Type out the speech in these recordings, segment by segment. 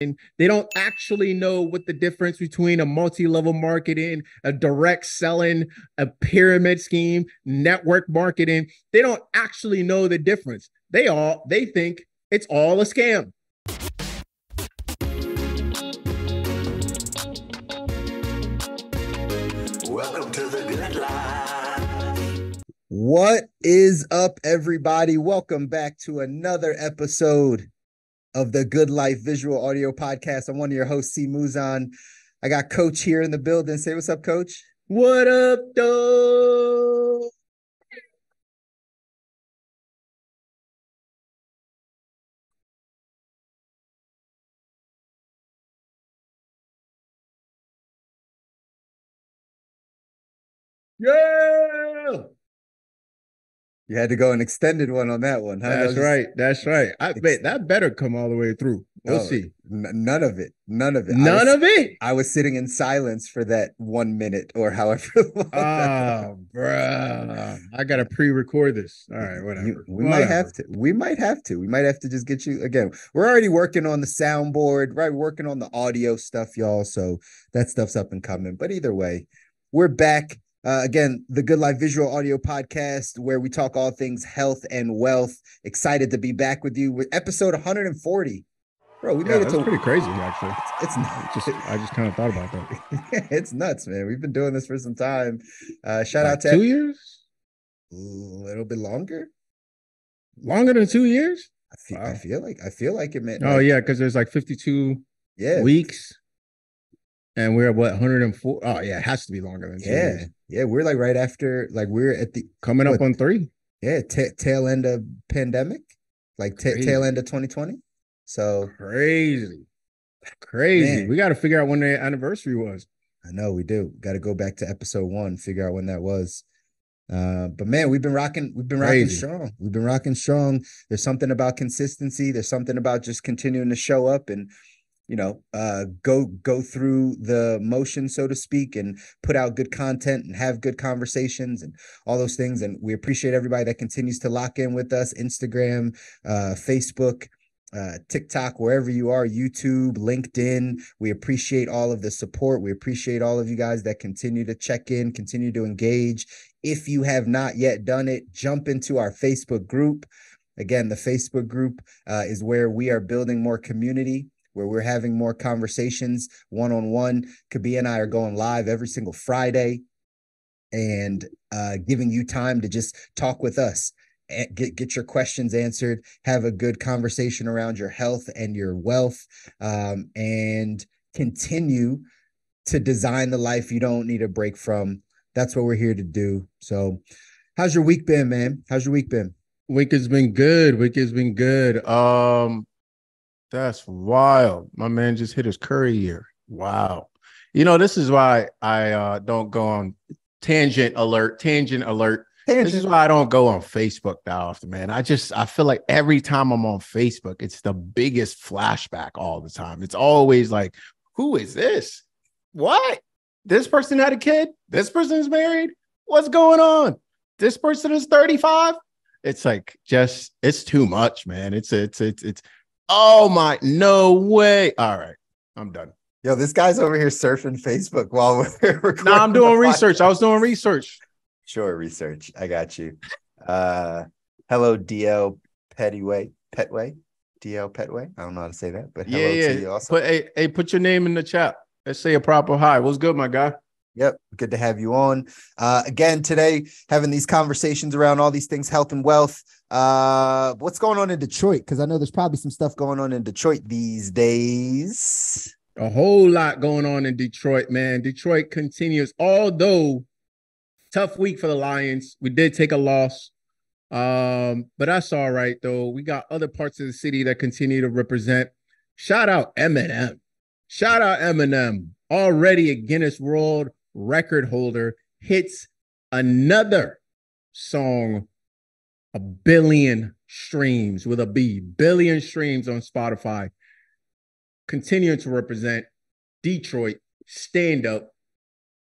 They don't actually know what the difference between a multi-level marketing, a direct selling, a pyramid scheme, network marketing. They don't actually know the difference. They think it's all a scam. Welcome to the good life. What is up, everybody? Welcome back to another episode of the Good Life Visual Audio Podcast. I'm one of your hosts, C. Muzan. I got Coach here in the building. Say what's up, Coach. What up, though? Yeah. You had to go an extended one on that one, huh? That's right. That's right. I bet that better come all the way through. We'll Oh, see. none of it. None of it. None of it. I was sitting in silence for that 1 minute or however long that was. Oh, bruh. I gotta pre-record this. All right, We might have Whatever. to. We might have to. We might have to just get you again. We're already working on the soundboard, right? Working on the audio stuff, y'all. So that stuff's up and coming. But either way, we're back. Again, the Good Life Visual Audio Podcast, where we talk all things health and wealth. Excited to be back with you with episode 140. Bro, we Yeah, made it that's to pretty crazy, actually. it's I just kind of thought about that. it's nuts, man. We've been doing this for some time. Shout out Like to 2 years? a little bit longer. Longer than 2 years? I Wow. feel like it meant Oh like yeah, because there's like 52 yeah, weeks, and we're at what 104. Oh yeah, it has to be longer than two yeah, years. yeah. We're like right after, like we're at the Coming what? up on three. Yeah, tail end of pandemic, like tail Crazy, end of 2020. So crazy, crazy. man, We got to figure out when the anniversary was. I know we do. Got to go back to episode one, figure out when that was. But man, we've been rocking Crazy. strong. We've been rocking strong. There's something about consistency. There's something about just continuing to show up and go through the motion, so to speak, and put out good content and have good conversations and all those things. And we appreciate everybody that continues to lock in with us. Instagram, Facebook, TikTok, wherever you are, YouTube, LinkedIn. We appreciate all of the support. We appreciate all of you guys that continue to check in, continue to engage. If you have not yet done it, jump into our Facebook group. Again, the Facebook group is where we are building more community, where we're having more conversations one-on-one. Kabia and I are going live every single Friday and giving you time to just talk with us, get your questions answered, have a good conversation around your health and your wealth, and continue to design the life you don't need a break from. That's what we're here to do. So how's your week been, man? How's your week been? Week has been good. Week has been good. That's wild. My man just hit his Curry year. Wow. This is why I don't go on tangent alert. This is Tangent. why I don't go on Facebook that often, man. I feel like every time I'm on Facebook, it's the biggest flashback all the time. It's always like, who is this? What? This person had a kid? This person is married? What's going on? This person is 35? It's like it's too much, man. It's oh my, no way. All right, I'm done. Yo, this guy's over here surfing Facebook while we're recording. No, I'm doing research. I was doing research. Sure, research. I got you. Hello, DL Petway. DL Petway. I don't know how to say that, but hello to you also. Put your name in the chat. Let's say a proper hi. What's good, my guy? Yep, good to have you on. Again, today, having these conversations around all these things, health and wealth. What's going on in Detroit? Because I know there's probably some stuff going on in Detroit these days. A whole lot going on in Detroit, man. Detroit continues, although tough week for the Lions. We did take a loss. But that's all right, though. We got other parts of the city that continue to represent. Shout out Eminem. Shout out Eminem. Already a Guinness World Record holder. Hits another song, a billion streams with a B. Billion streams on Spotify. Continuing to represent Detroit. Stand up.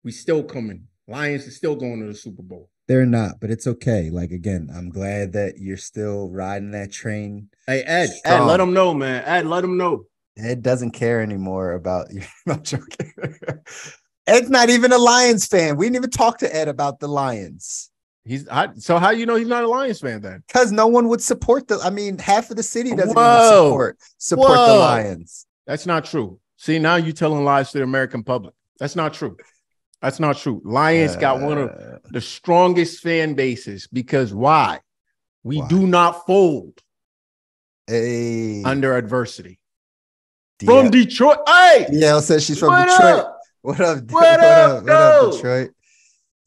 We still coming. Lions is still going to the Super Bowl. They're not, but it's okay. Like, again, I'm glad that you're still riding that train. Hey, Ed, strong. let them know, man. Ed, let them know. Ed doesn't care anymore about you. I'm joking. Ed's not even a Lions fan. We didn't even talk to Ed about the Lions. So how you know he's not a Lions fan then? Because no one would support I mean, half of the city doesn't even Whoa. support the Lions. That's not true. See, now you're telling lies to the American public. That's not true. That's not true. Lions got one of the strongest fan bases because why? We do not fold under adversity. From Detroit. Hey, DL says she's from Detroit. Up? What up? What up, Detroit?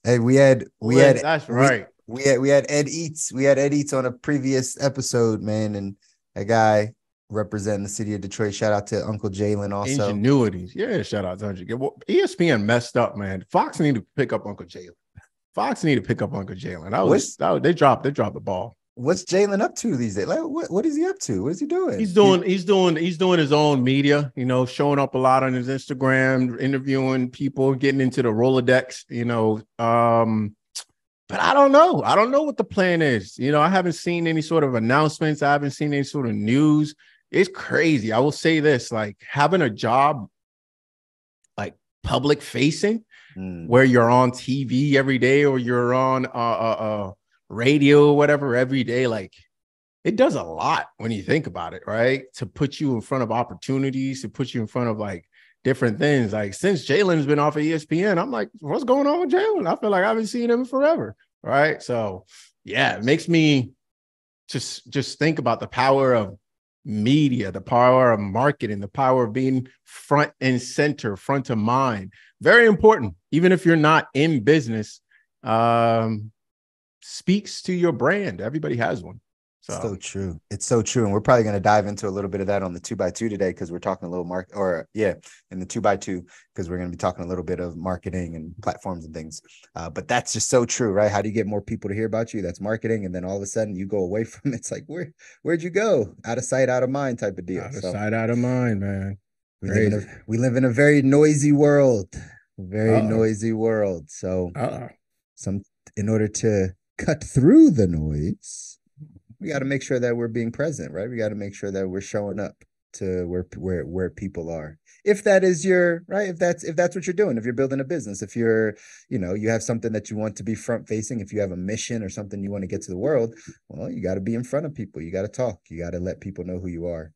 Hey, we had that's right. We had Ed Eats. We had Ed Eats on a previous episode, man, and a guy representing the city of Detroit. Shout out to Uncle Jalen also. Ingenuities. Yeah, shout out to Uncle Jalen. ESPN messed up, man. Fox need to pick up Uncle Jalen. They dropped the ball. What's Jalen up to these days? Like, what is he up to? What is he doing? He's doing his own media, showing up a lot on his Instagram, interviewing people, getting into the Rolodex, but I don't know. I don't know what the plan is. I haven't seen any sort of announcements. I haven't seen any sort of news. It's crazy. I will say this, like having a job like public facing where you're on TV every day or you're on radio or whatever every day, like it does a lot when you think about it, right? To put you in front of opportunities, to put you in front of like different things. Like since Jalen's been off of ESPN, I'm like, what's going on with Jalen? I feel like I haven't seen him forever, right? So yeah, it makes me just think about the power of media, the power of marketing, the power of being front and center, front of mind. Very important, even if you're not in business. Speaks to your brand. Everybody has one. So true. It's so true. And we're probably going to dive into a little bit of that on the 2x2 today because we're talking a little in the 2x2 because we're going to be talking a little bit of marketing and platforms and things. But that's just so true, right? How do you get more people to hear about you? That's marketing. And then all of a sudden you go away from it. It's like, where'd you go? Out of sight, out of mind type of deal. Out of sight, out of mind, man. We live in a very noisy world. Noisy world. So in order to cut through the noise, we got to make sure that we're being present, right? We got to make sure that we're showing up to where people are. If that is your right, if that's what you're doing, if you're building a business, if you're, you have something that you want to be front facing, if you have a mission or something you want to get to the world, well, you got to be in front of people. You got to talk. You got to let people know who you are.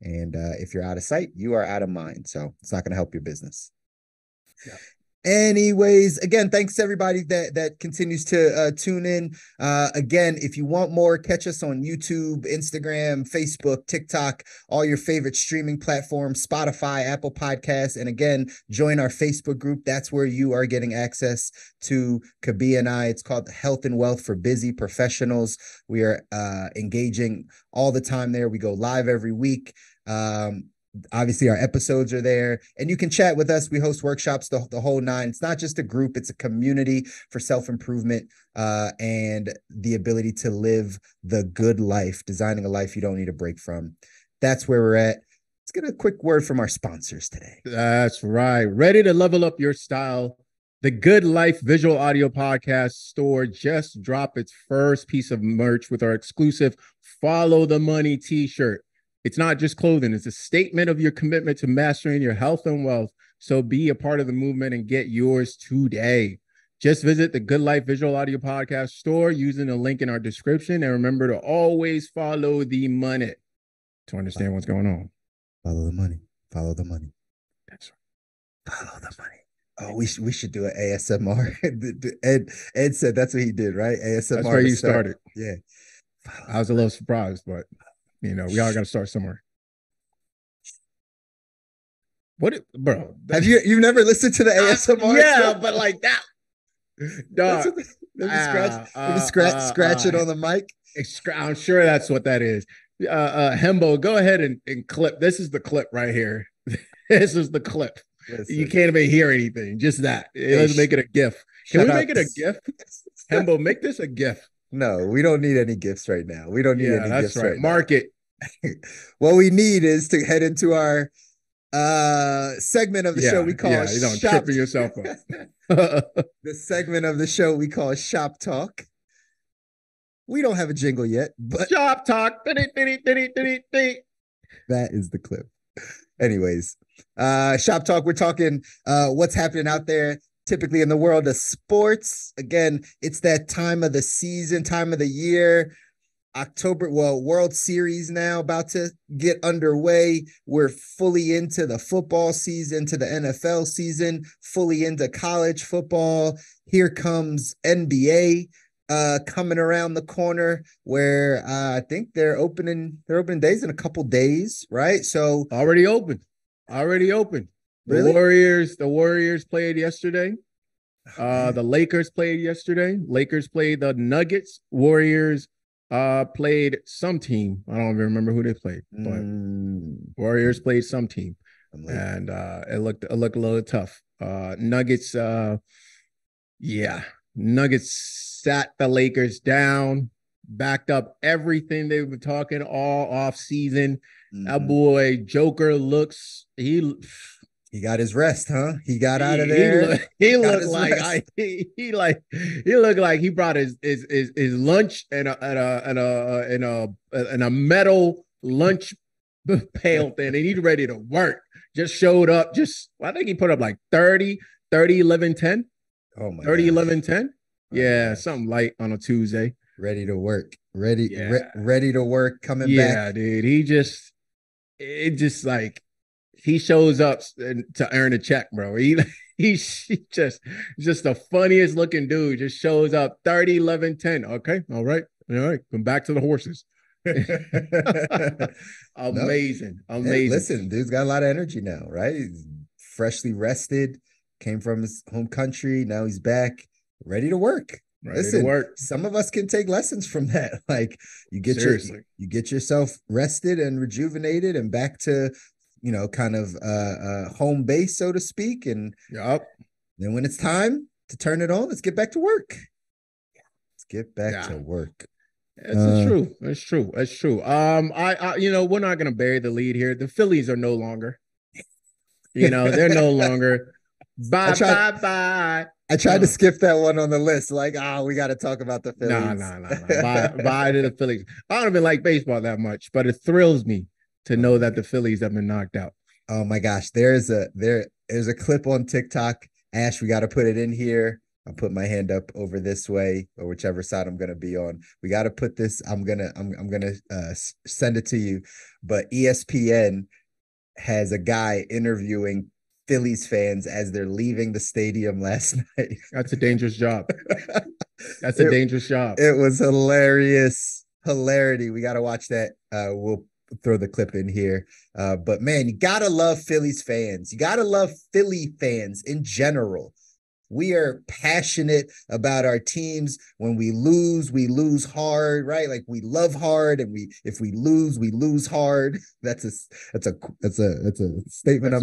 And if you're out of sight, you are out of mind. So it's not going to help your business. Yeah. Anyways, again, thanks to everybody that continues to tune in. Again, if you want more, catch us on YouTube, Instagram, Facebook, TikTok, all your favorite streaming platforms, Spotify, Apple Podcasts. And again, join our Facebook group. That's where you are getting access to Kabi and I. It's called Health and Wealth for Busy Professionals. We are engaging all the time there. We go live every week. Obviously, our episodes are there, and you can chat with us. We host workshops, the whole nine. It's not just a group; it's a community for self-improvement and the ability to live the good life, designing a life you don't need a break from. That's where we're at. Let's get a quick word from our sponsors today. That's right. Ready to level up your style? The Good Life Visual Audio Podcast store just dropped its first piece of merch with our exclusive Follow the Money t-shirt. It's not just clothing. It's a statement of your commitment to mastering your health and wealth. So be a part of the movement and get yours today. Just visit the Good Life Visual Audio Podcast store using the link in our description. And remember to always follow the money to understand what's going on. Follow the money. Follow the money. That's right. Follow the money. Oh, we should do an ASMR. Ed said that's what he did, right? ASMR. That's where you started. Yeah. I was a little surprised, but we all got to start somewhere. Bro? You've never listened to the ASMR? Yeah, but like that. Dog. Scratch it on the mic. I'm sure that's what that is. Hembo, go ahead and clip. This is the clip right here. This is the clip. Listen. You can't even hear anything. Just that. Let's make it a GIF. Can we make it a GIF? Hembo, make this a GIF. No, we don't need any gifts right now. We don't need any gifts right now. Mark it. What we need is to head into our segment of the show we call you don't tripping yourself up. The segment of the show we call Shop Talk. We don't have a jingle yet, but Shop Talk. That is the clip. Anyways, Shop Talk, we're talking what's happening out there typically in the world of sports. Again, it's that time of the season, time of the year. October, well, World Series now about to get underway. We're fully into the football season, to the NFL season, fully into college football. Here comes NBA coming around the corner where I think they're opening days in a couple days, right? So already open. Already open. Really? The Warriors played yesterday. The Lakers played yesterday. Lakers played the Nuggets. Warriors played some team. I don't even remember who they played, but Warriors played some team. And it looked a little tough. Nuggets, Nuggets sat the Lakers down, backed up everything they were talking all off season. That boy Joker looks he got his rest, huh? He got out of there. He looked like he looked like he brought his lunch and a metal lunch pail thing, and he's ready to work. Just showed up. I think he put up like 30, 11, 10. Oh my 30, 11, 10. Yeah, something light on a Tuesday. Ready to work. Ready to work. Coming back. Yeah, dude. He shows up to earn a check, bro. He's just the funniest looking dude. Just shows up 30, 11, 10. Okay. All right. Come back to the horses. Amazing. Hey, listen, dude's got a lot of energy now, right? He's freshly rested, came from his home country. Now he's back, ready to work. Some of us can take lessons from that. Like you get yourself rested and rejuvenated and back to kind of home base, so to speak. And then when it's time to turn it on, let's get back to work. Let's get back to work. It's true. It's true. It's true. We're not gonna bury the lead here. The Phillies are no longer. They're no longer. Bye. I tried to skip that one on the list. Like, we got to talk about the Phillies. No. Bye to the Phillies. I don't even like baseball that much, but it thrills me to know that the Phillies have been knocked out. Oh my gosh, there's a clip on TikTok. Ash, we got to put it in here. I'll put my hand up over this way or whichever side I'm gonna be on. We got to put this. I'm gonna send it to you. But ESPN has a guy interviewing Phillies fans as they're leaving the stadium last night. That's a dangerous job. That's a dangerous job. It was hilarious. Hilarity. We got to watch that. We'll throw the clip in here. But man, you got to love Phillies fans. You got to love Philly fans in general. We are passionate about our teams. When we lose hard, right? Like we love hard, and if we lose hard. That's a statement That's I'm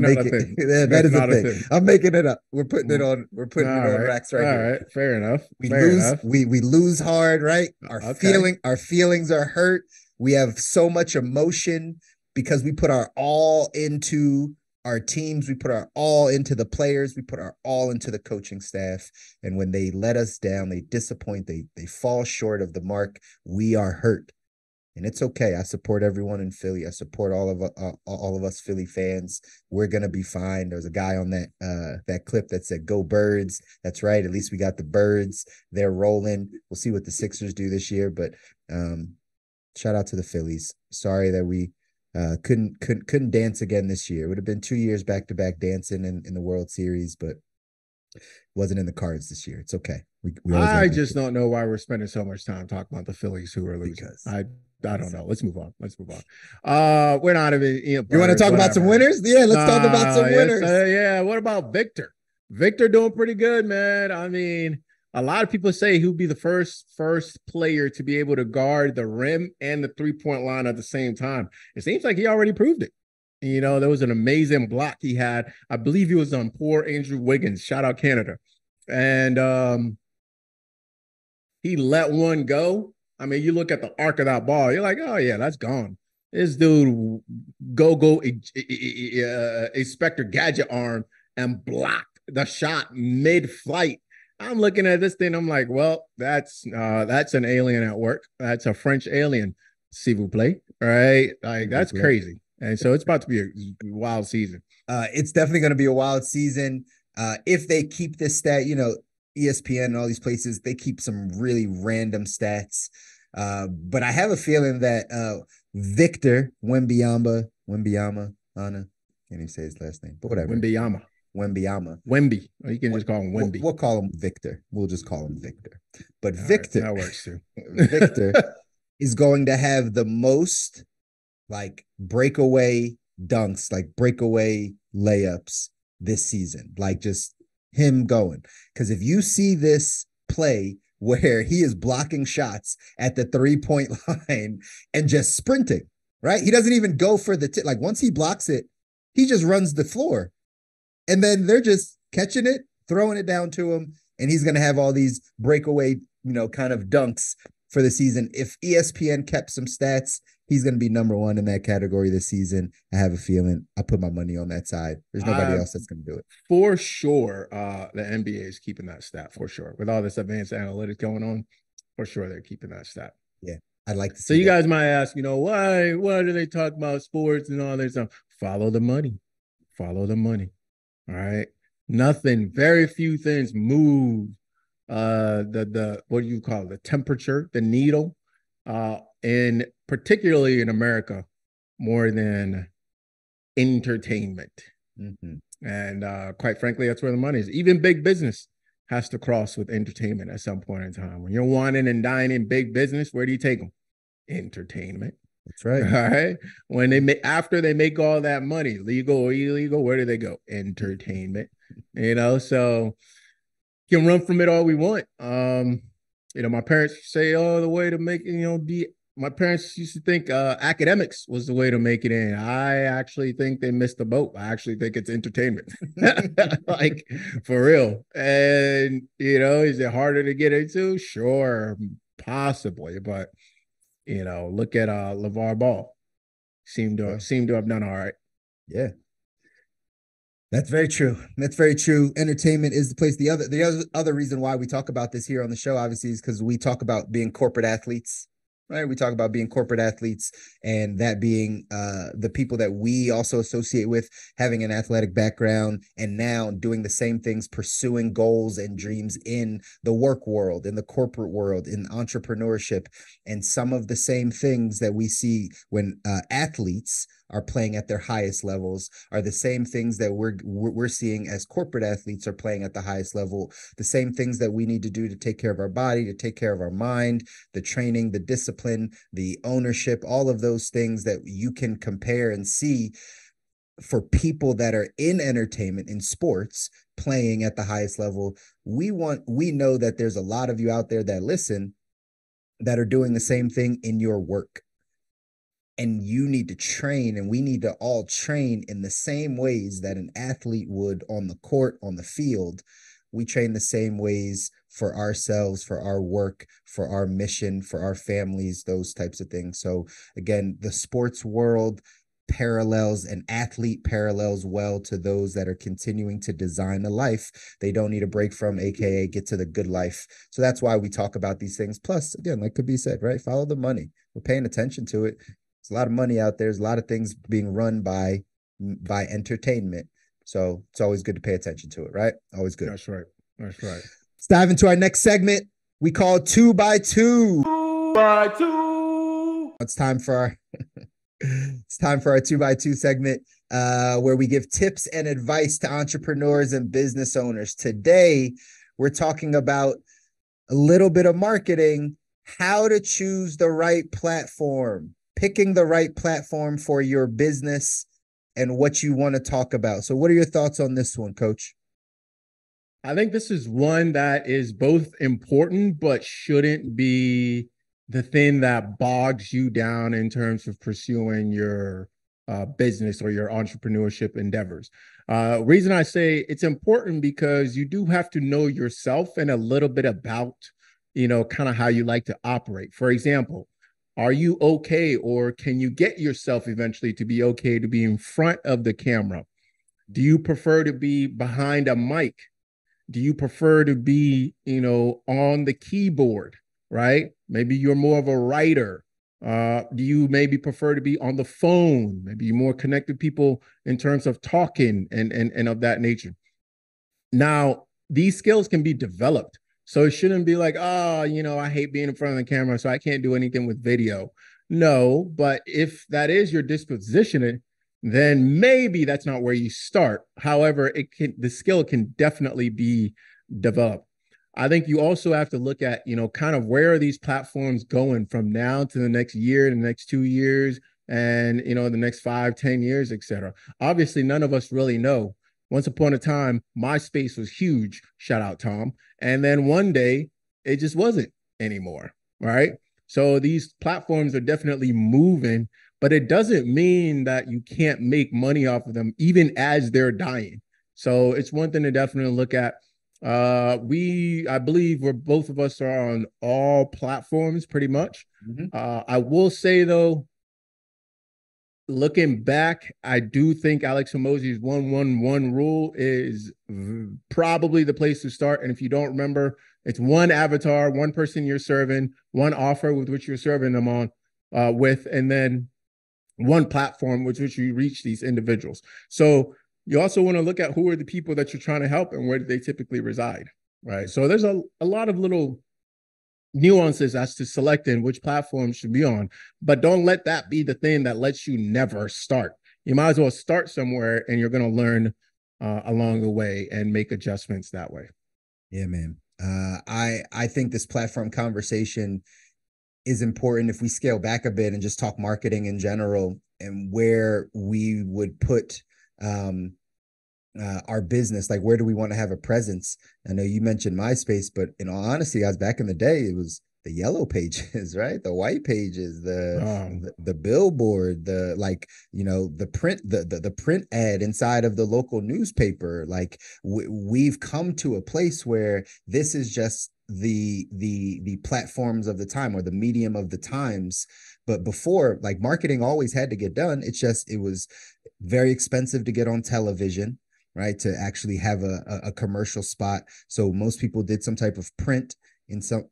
making. That is a thing. I'm making it up. We're putting it on. We're putting it on racks right here. All right, fair enough. We lose hard, right? Our feelings are hurt. We have so much emotion because we put our all into our teams, we put our all into the players, we put our all into the coaching staff. And when they let us down, they disappoint, they fall short of the mark, we are hurt. And it's okay. I support everyone in Philly. I support all of us Philly fans. We're gonna be fine. There's a guy on that clip that said "Go Birds." That's right. At least we got the Birds. They're rolling. We'll see what the Sixers do this year, but shout out to the Phillies. Sorry that we couldn't dance again this year. It would have been 2 years back to back dancing in the World Series, but it wasn't in the cards this year. It's okay. I just don't know why we're spending so much time talking about the Phillies who are losing. I don't know. Let's move on. We're not even. You want to talk about some winners? Yeah, let's talk about some winners. Yeah. What about Victor? Victor doing pretty good, man. I mean, a lot of people say he'll be the first player to be able to guard the rim and the 3-point line at the same time. It seems like he already proved it. There was an amazing block he had. I believe he was on poor Andrew Wiggins. Shout out Canada. And he let one go. I mean, you look at the arc of that ball, you're like, oh, yeah, that's gone. This dude go Inspector Gadget arm and blocked the shot mid-flight. I'm looking at this thing. I'm like, well, that's an alien at work. That's a French alien, s'il vous plaît. Right? Like, that's crazy. And so it's about to be a wild season. It's definitely going to be a wild season. If they keep this stat, ESPN and all these places, they keep some really random stats. But I have a feeling that Victor Wembanyama, Anna, can't even say his last name, but whatever. Wembanyama. Wemby. Or you can just call him Wemby. We'll call him Victor. We'll just call him Victor. But All Victor, right, that works too. Victor is going to have the most like breakaway dunks, like breakaway layups this season. Like just him going. Because if you see this play where he is blocking shots at the 3-point line and just sprinting, right? He doesn't even go for the tip. Like once he blocks it, he just runs the floor. And then they're just catching it, throwing it down to him, and he's going to have all these breakaway, kind of dunks for the season. If ESPN kept some stats, he's going to be number one in that category this season. I have a feeling I'll put my money on that side. There's nobody else that's going to do it. For sure, the NBA is keeping that stat for sure. With all this advanced analytics going on, for sure they're keeping that stat. Yeah, I'd like to see So you guys might ask, why do they talk about sports and all this stuff? Follow the money. Follow the money. All right. Nothing, very few things move the what do you call it? The temperature, the needle, and particularly in America, more than entertainment. Mm-hmm. And quite frankly, that's where the money is. Even big business has to cross with entertainment at some point in time. When you're wanting and dining big business, where do you take them? Entertainment. That's right. All right. When after they make all that money, legal or illegal, where do they go? Entertainment. So you can run from it all we want. My parents say, oh, the way to make it, my parents used to think academics was the way to make it in. I actually think they missed the boat. I actually think it's entertainment. Like for real. And is it harder to get into? Sure, possibly, but look at LeVar Ball. Seemed to have done all right. Yeah. That's very true. That's very true. Entertainment is the place. The other reason why we talk about this here on the show, obviously, is because we talk about being corporate athletes, right? We talk about being corporate athletes and that being the people that we also associate with having an athletic background and now doing the same things, pursuing goals and dreams in the work world, in the corporate world, in entrepreneurship, and some of the same things that we see when athletes are playing at their highest levels are the same things that we're seeing as corporate athletes are playing at the highest level. The same things that we need to do to take care of our body, to take care of our mind, the training, the discipline, the ownership, all of those things that you can compare and see for people that are in entertainment, in sports, playing at the highest level. We know that there's a lot of you out there that listen that are doing the same thing in your work. And you need to train, and we need to all train in the same ways that an athlete would on the court, on the field. We train the same ways for ourselves, for our work, for our mission, for our families, those types of things. So again, the sports world parallels, an athlete parallels well to those that are continuing to design a life they don't need a break from, aka get to the good life. So that's why we talk about these things. Plus, again, like could be said, right? Follow the money. We're paying attention to it. There's a lot of money out there. There's a lot of things being run by entertainment. So it's always good to pay attention to it, right? Always good. That's right. That's right. Let's dive into our next segment. We call 2 by 2. 2 by 2. It's time for our 2 by 2 segment where we give tips and advice to entrepreneurs and business owners. Today, we're talking about a little bit of marketing, how to choose the right platform, picking the right platform for your business and what you want to talk about. So what are your thoughts on this one, Coach? I think this is one that is both important, but shouldn't be the thing that bogs you down in terms of pursuing your business or your entrepreneurship endeavors. Reason I say it's important because you do have to know yourself and a little bit about, kind of how you like to operate. For example, are you okay, or can you get yourself eventually to be okay to be in front of the camera? Do you prefer to be behind a mic? Do you prefer to be, on the keyboard, right? Maybe you're more of a writer, Do you maybe prefer to be on the phone? Maybe you're more connected people in terms of talking and of that nature. Now, these skills can be developed. So it shouldn't be like, oh, I hate being in front of the camera, so I can't do anything with video. No, but if that is your disposition, then maybe that's not where you start. However, the skill can definitely be developed. I think you also have to look at, kind of where are these platforms going from now to the next year, the next 2 years, and the next 5, 10 years, etc. Obviously, none of us really know. Once upon a time, MySpace was huge. Shout out, Tom. And then one day, it just wasn't anymore. Right. So these platforms are definitely moving, but it doesn't mean that you can't make money off of them, even as they're dying. So it's one thing to definitely look at. I believe we're both of us are on all platforms pretty much. Mm-hmm. I will say though, looking back, I do think Alex Hormozy's 1-1-1 rule is probably the place to start. And if you don't remember, it's one avatar, one person you're serving, one offer with which you're serving them on with, and then one platform with which you reach these individuals. So you also want to look at who are the people that you're trying to help and where do they typically reside, right? So there's a lot of little nuances as to selecting which platform should be on, but don't let that be the thing that lets you never start. You might as well start somewhere and you're going to learn along the way and make adjustments that way. Yeah, man. I think this platform conversation is important if we scale back a bit and just talk marketing in general and where we would put our business, like where do we want to have a presence? I know you mentioned MySpace, but in all honesty, guys, back in the day, it was the yellow pages, right? The white pages, the billboard, the like, the print, the print ad inside of the local newspaper. Like we've come to a place where this is just the platforms of the time or the medium of the times. But before, like marketing always had to get done. It was very expensive to get on television, right? To actually have a commercial spot. So most people did some type of print. And some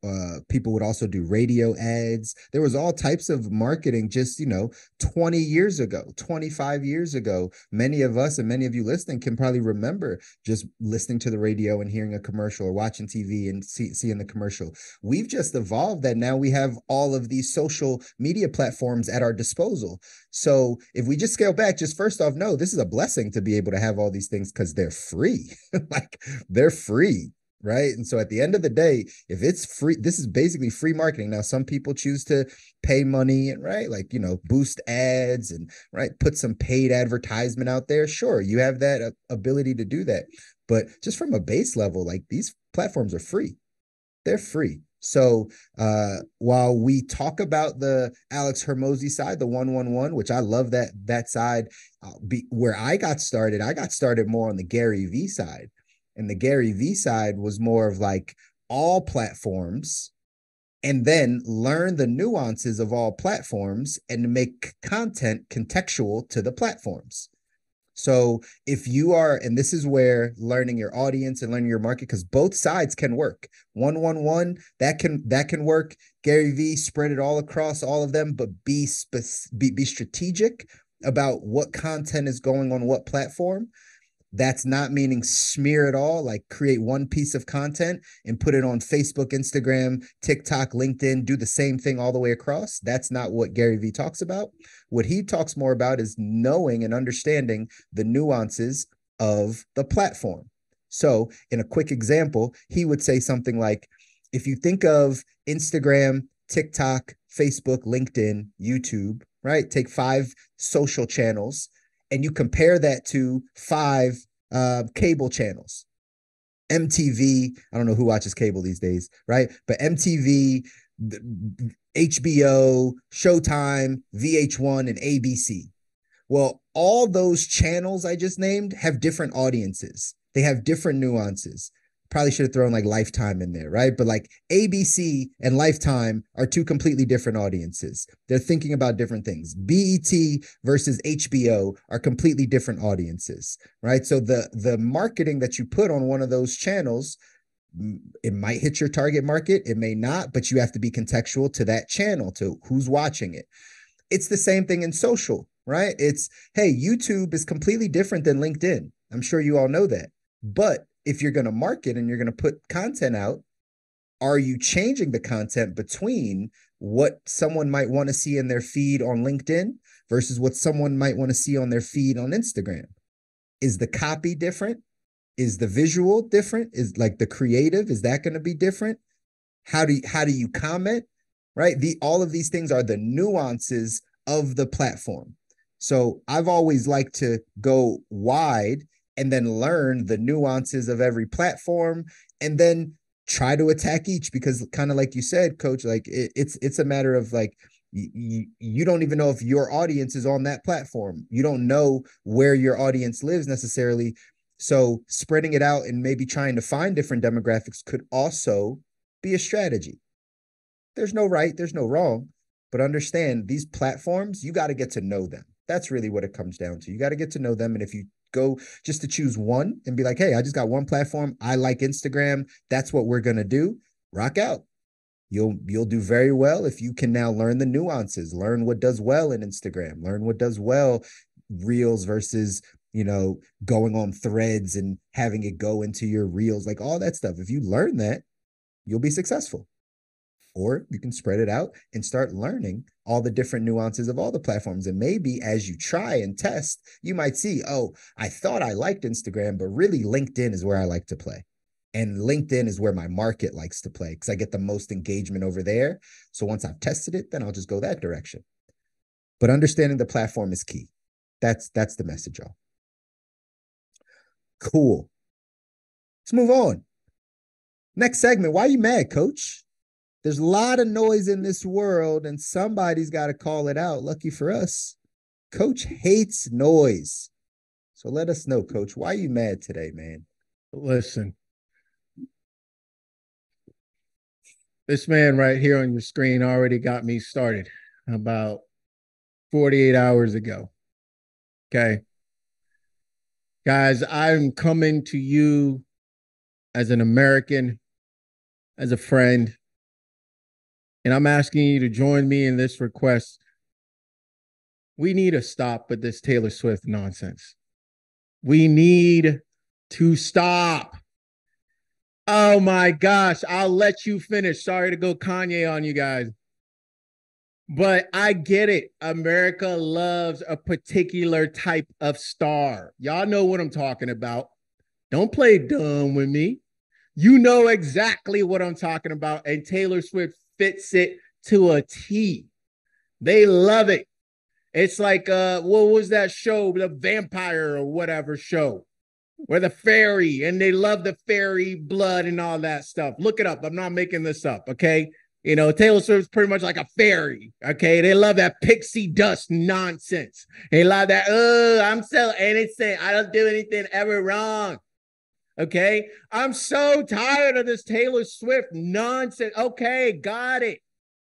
people would also do radio ads. There was all types of marketing just, 20 years ago, 25 years ago. Many of us and many of you listening can probably remember just listening to the radio and hearing a commercial or watching TV and seeing the commercial. We've just evolved that now we have all of these social media platforms at our disposal. So if we just scale back, just first off, no, this is a blessing to be able to have all these things because they're free. Like they're free. Right. And so at the end of the day, if it's free, this is basically free marketing. Now, some people choose to pay money and right, like, boost ads and right, put some paid advertisement out there. Sure, you have that ability to do that. But just from a base level, like these platforms are free. They're free. So while we talk about the Alex Hormozy side, the 1-1-1, which I love that side, where I got started more on the Gary Vee side. And the Gary Vee side was more of like all platforms and then learn the nuances of all platforms and make content contextual to the platforms. So if you are, and this is where learning your audience and learning your market, because both sides can work. 1-1-1, that can work. Gary Vee, spread it all across all of them, but be strategic about what content is going on what platform. That's not meaning smear it all, like create one piece of content and put it on Facebook, Instagram, TikTok, LinkedIn, do the same thing all the way across. That's not what Gary Vee talks about. What he talks more about is knowing and understanding the nuances of the platform. So in a quick example, he would say something like, if you think of Instagram, TikTok, Facebook, LinkedIn, YouTube, right? Take 5 social channels and you compare that to 5 cable channels. MTV, I don't know who watches cable these days, right? But MTV, HBO, Showtime, VH1, and ABC. Well, all those channels I just named have different audiences. They have different nuances. Probably should have thrown like Lifetime in there, right? But like ABC and Lifetime are 2 completely different audiences. They're thinking about different things. BET versus HBO are completely different audiences, right? So the marketing that you put on one of those channels It might hit your target market, it may not, but you have to be contextual to that channel, to who's watching it. It's the same thing in social, right? It's, hey, YouTube is completely different than LinkedIn. I'm sure you all know that. But if you're going to market and you're going to put content out, are you changing the content between what someone might want to see in their feed on LinkedIn versus what someone might want to see on their feed on Instagram? Is the copy different? Is the visual different? Is like the creative, is that going to be different? How do you comment? Right? All of these things are the nuances of the platform. So I've always liked to go wide and then learn the nuances of every platform and then try to attack each, because kind of like you said, coach, like it's a matter of like, you don't even know if your audience is on that platform. You don't know where your audience lives necessarily. So spreading it out and maybe trying to find different demographics could also be a strategy. There's no right, there's no wrong, but understand these platforms, you got to get to know them. That's really what it comes down to. You got to get to know them. And if you go just to choose one and be like, hey, I just got one platform, I like Instagram, that's what we're going to do, rock out. You'll do very well if you can now learn the nuances, learn what does well in Instagram, learn what does well reels versus, going on threads and having it go into your reels, like all that stuff. If you learn that, you'll be successful. Or you can spread it out and start learning all the different nuances of all the platforms. And maybe as you try and test, you might see, oh, I thought I liked Instagram, but really LinkedIn is where I like to play. And LinkedIn is where my market likes to play because I get the most engagement over there. So once I've tested it, then I'll just go that direction. But understanding the platform is key. That's the message, y'all. Cool. Let's move on. Next segment. Why are you mad, coach? There's a lot of noise in this world and somebody's got to call it out. Lucky for us, coach hates noise. So let us know, coach, why are you mad today, man? Listen, this man right here on your screen already got me started about 48 hours ago. Okay. Guys, I'm coming to you as an American, as a friend, and I'm asking you to join me in this request. We need to stop with this Taylor Swift nonsense. We need to stop. Oh my gosh, I'll let you finish. Sorry to go Kanye on you guys. But I get it. America loves a particular type of star. Y'all know what I'm talking about. Don't play dumb with me. You know exactly what I'm talking about. And Taylor Swift fits it to a T. They love it. It's like, what was that show? The vampire or whatever show where the fairy, and they love the fairy blood and all that stuff. Look it up. I'm not making this up. Okay. Taylor Swift's pretty much like a fairy. Okay. They love that pixie dust nonsense. They love that. Oh, I'm so innocent. I don't do anything ever wrong. Okay. I'm so tired of this Taylor Swift nonsense. Okay. Got it.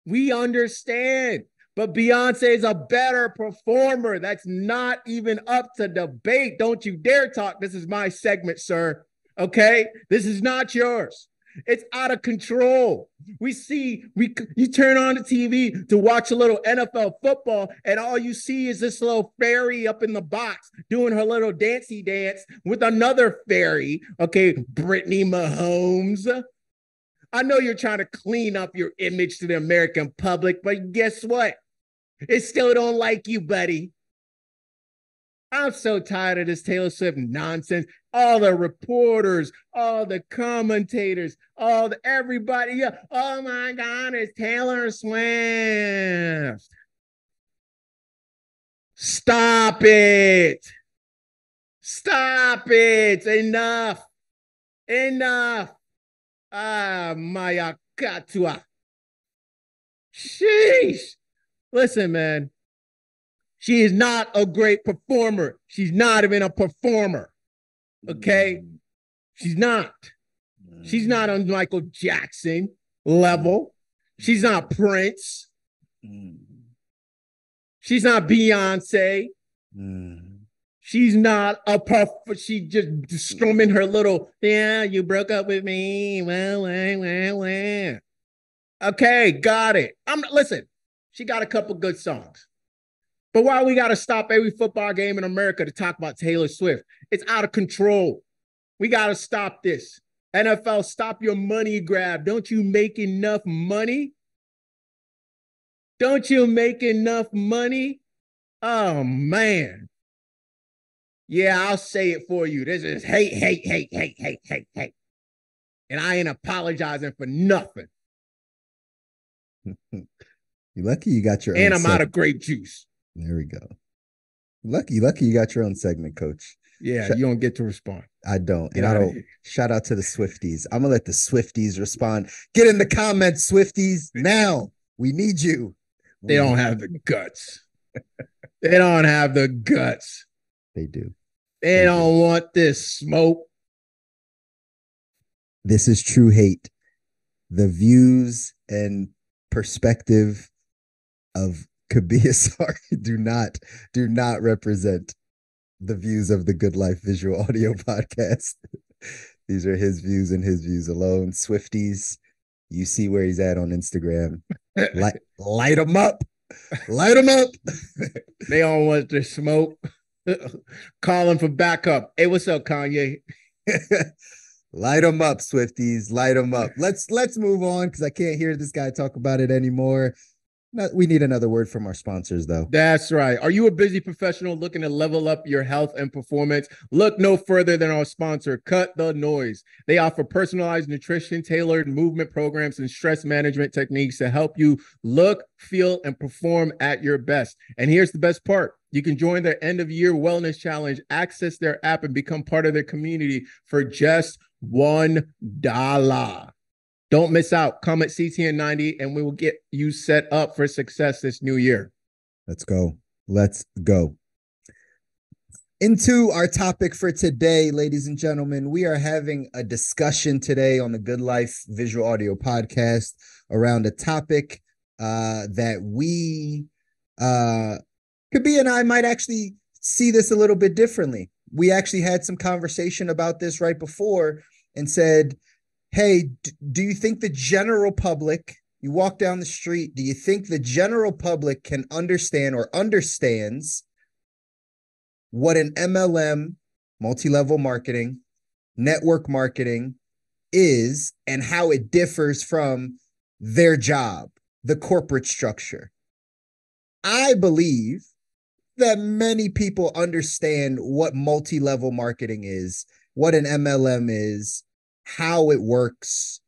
We understand. But Beyonce is a better performer. That's not even up to debate. Don't you dare talk. This is my segment, sir. Okay? This is not yours. It's out of control. You turn on the TV to watch a little NFL football, and all you see is this little fairy up in the box doing her little dancey dance with another fairy. Okay, Brittany Mahomes. I know you're trying to clean up your image to the American public, but guess what? It still don't like you, buddy. I'm so tired of this Taylor Swift nonsense. All the reporters, all the commentators, everybody. Yeah. Oh my God, it's Taylor Swift. Stop it. Stop it. Enough. Enough. Ah, Maya Katua. Sheesh. Listen, man. She is not a great performer. She's not even a performer. Okay? She's not. She's not on Michael Jackson level. She's not Prince. She's not Beyonce. She's not a puff. She just strumming her little, yeah, you broke up with me. Well, well, well, well. Okay, got it. Listen, she got a couple good songs. But why we got to stop every football game in America to talk about Taylor Swift? It's out of control. We got to stop this. NFL, stop your money grab. Don't you make enough money? Don't you make enough money? Oh, man. Yeah, I'll say it for you. This is hate, hate, hate, hate, hate, hate, hate. And I ain't apologizing for nothing. You're lucky you got your and own I'm segment. out of grape juice. There we go. Lucky you got your own segment, Coach. Yeah, you don't get to respond. I don't. Get and I outta don't. here. Shout out to the Swifties. I'm going to let the Swifties respond. Get in the comments, Swifties. Now. We need you. They don't have the guts. They don't have the guts. They do. They don't want this smoke. This is true hate. The views and perspective of Kabiasar do not represent the views of the Good Life Visual Audio Podcast. These are his views and his views alone. Swifties, you see where he's at on Instagram. Light him up. Light him up. They don't want the smoke. Calling for backup. Hey, what's up, Kanye? Light them up, Swifties. Light them up. Let's move on because I can't hear this guy talk about it anymore. We need another word from our sponsors, though. That's right. Are you a busy professional looking to level up your health and performance? Look no further than our sponsor, Cut the Noise. They offer personalized nutrition, tailored movement programs, and stress management techniques to help you look, feel, and perform at your best. And here's the best part. You can join their end-of-year wellness challenge, access their app, and become part of their community for just $1. Don't miss out. Comment CTN90 and we will get you set up for success this new year. Let's go. Let's go. Into our topic for today, ladies and gentlemen, we are having a discussion today on the Good Life Visual Audio Podcast around a topic that we, Kabi and I might actually see this a little bit differently. We actually had some conversation about this right before and said, hey, do you think the general public, you walk down the street, do you think the general public can understand or understands what an MLM, multi-level marketing, network marketing is and how it differs from their job, the corporate structure? I believe that many people understand what multi-level marketing is, what an MLM is, how it works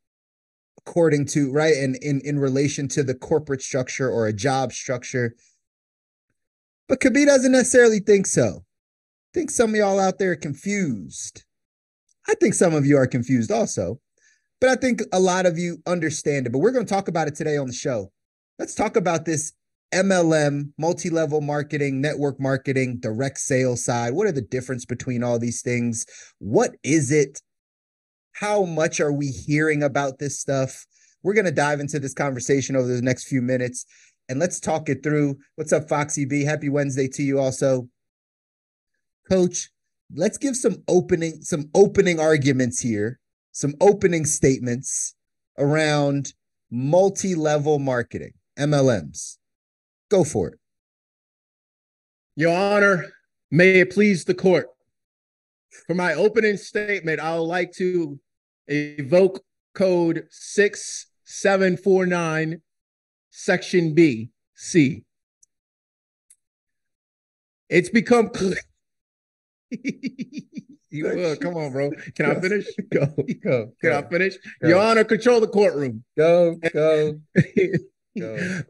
according to, right, and in relation to the corporate structure or a job structure. But Kabi doesn't necessarily think so. I think some of y'all out there are confused. I think some of you are confused also, but I think a lot of you understand it. But we're going to talk about it today on the show. Let's talk about this MLM, multi-level marketing, network marketing, direct sales side. What are the difference between all these things? What is it? How much are we hearing about this stuff? We're going to dive into this conversation over the next few minutes, and let's talk it through. What's up, Foxy B? Happy Wednesday to you also. Coach, let's give some opening arguments here, some opening statements around multi-level marketing, MLMs. Go for it. Your Honor, may it please the court. For my opening statement, I would like to evoke code 6749, section B, C. It's become clear. Come on, bro. Can I finish? Go. Can I finish? Go. Your Honor, control the courtroom. Go.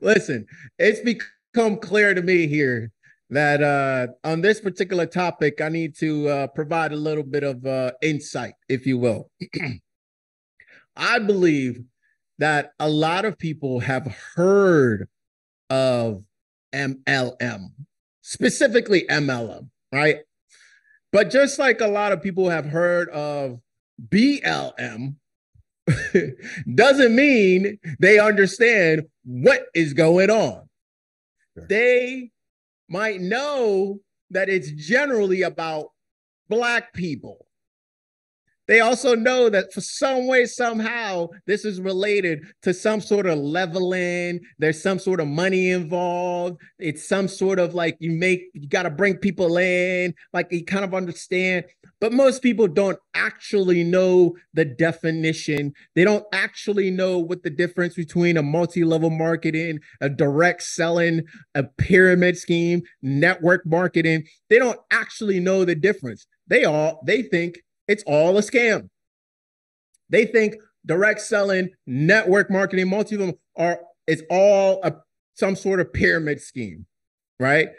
Listen, it's become clear to me here that on this particular topic, I need to provide a little bit of insight, if you will. I believe that a lot of people have heard of MLM, specifically MLM, right? But just like a lot of people have heard of BLM, doesn't mean they understand what is going on. Sure. They might know that it's generally about Black people. They also know that for some way, somehow, this is related to some sort of leveling. There's some sort of money involved. It's some sort of like you got to bring people in, like you kind of understand. But most people don't actually know the definition. They don't actually know what the difference between a multi-level marketing, a direct selling, a pyramid scheme, network marketing. They don't actually know the difference. They think it's all a scam. They think direct selling, network marketing, multi-level it's all some sort of pyramid scheme, right?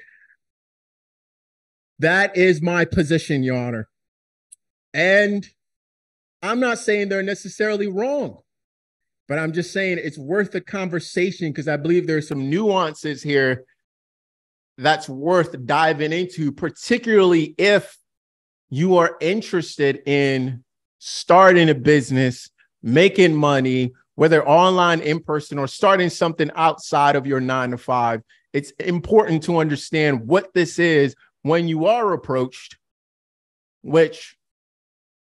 That is my position, Your Honor. And I'm not saying they're necessarily wrong, but I'm just saying it's worth a conversation because I believe there's some nuances here that's worth diving into, particularly if you are interested in starting a business, making money, whether online, in person, or starting something outside of your 9-to-5. It's important to understand what this is when you are approached, which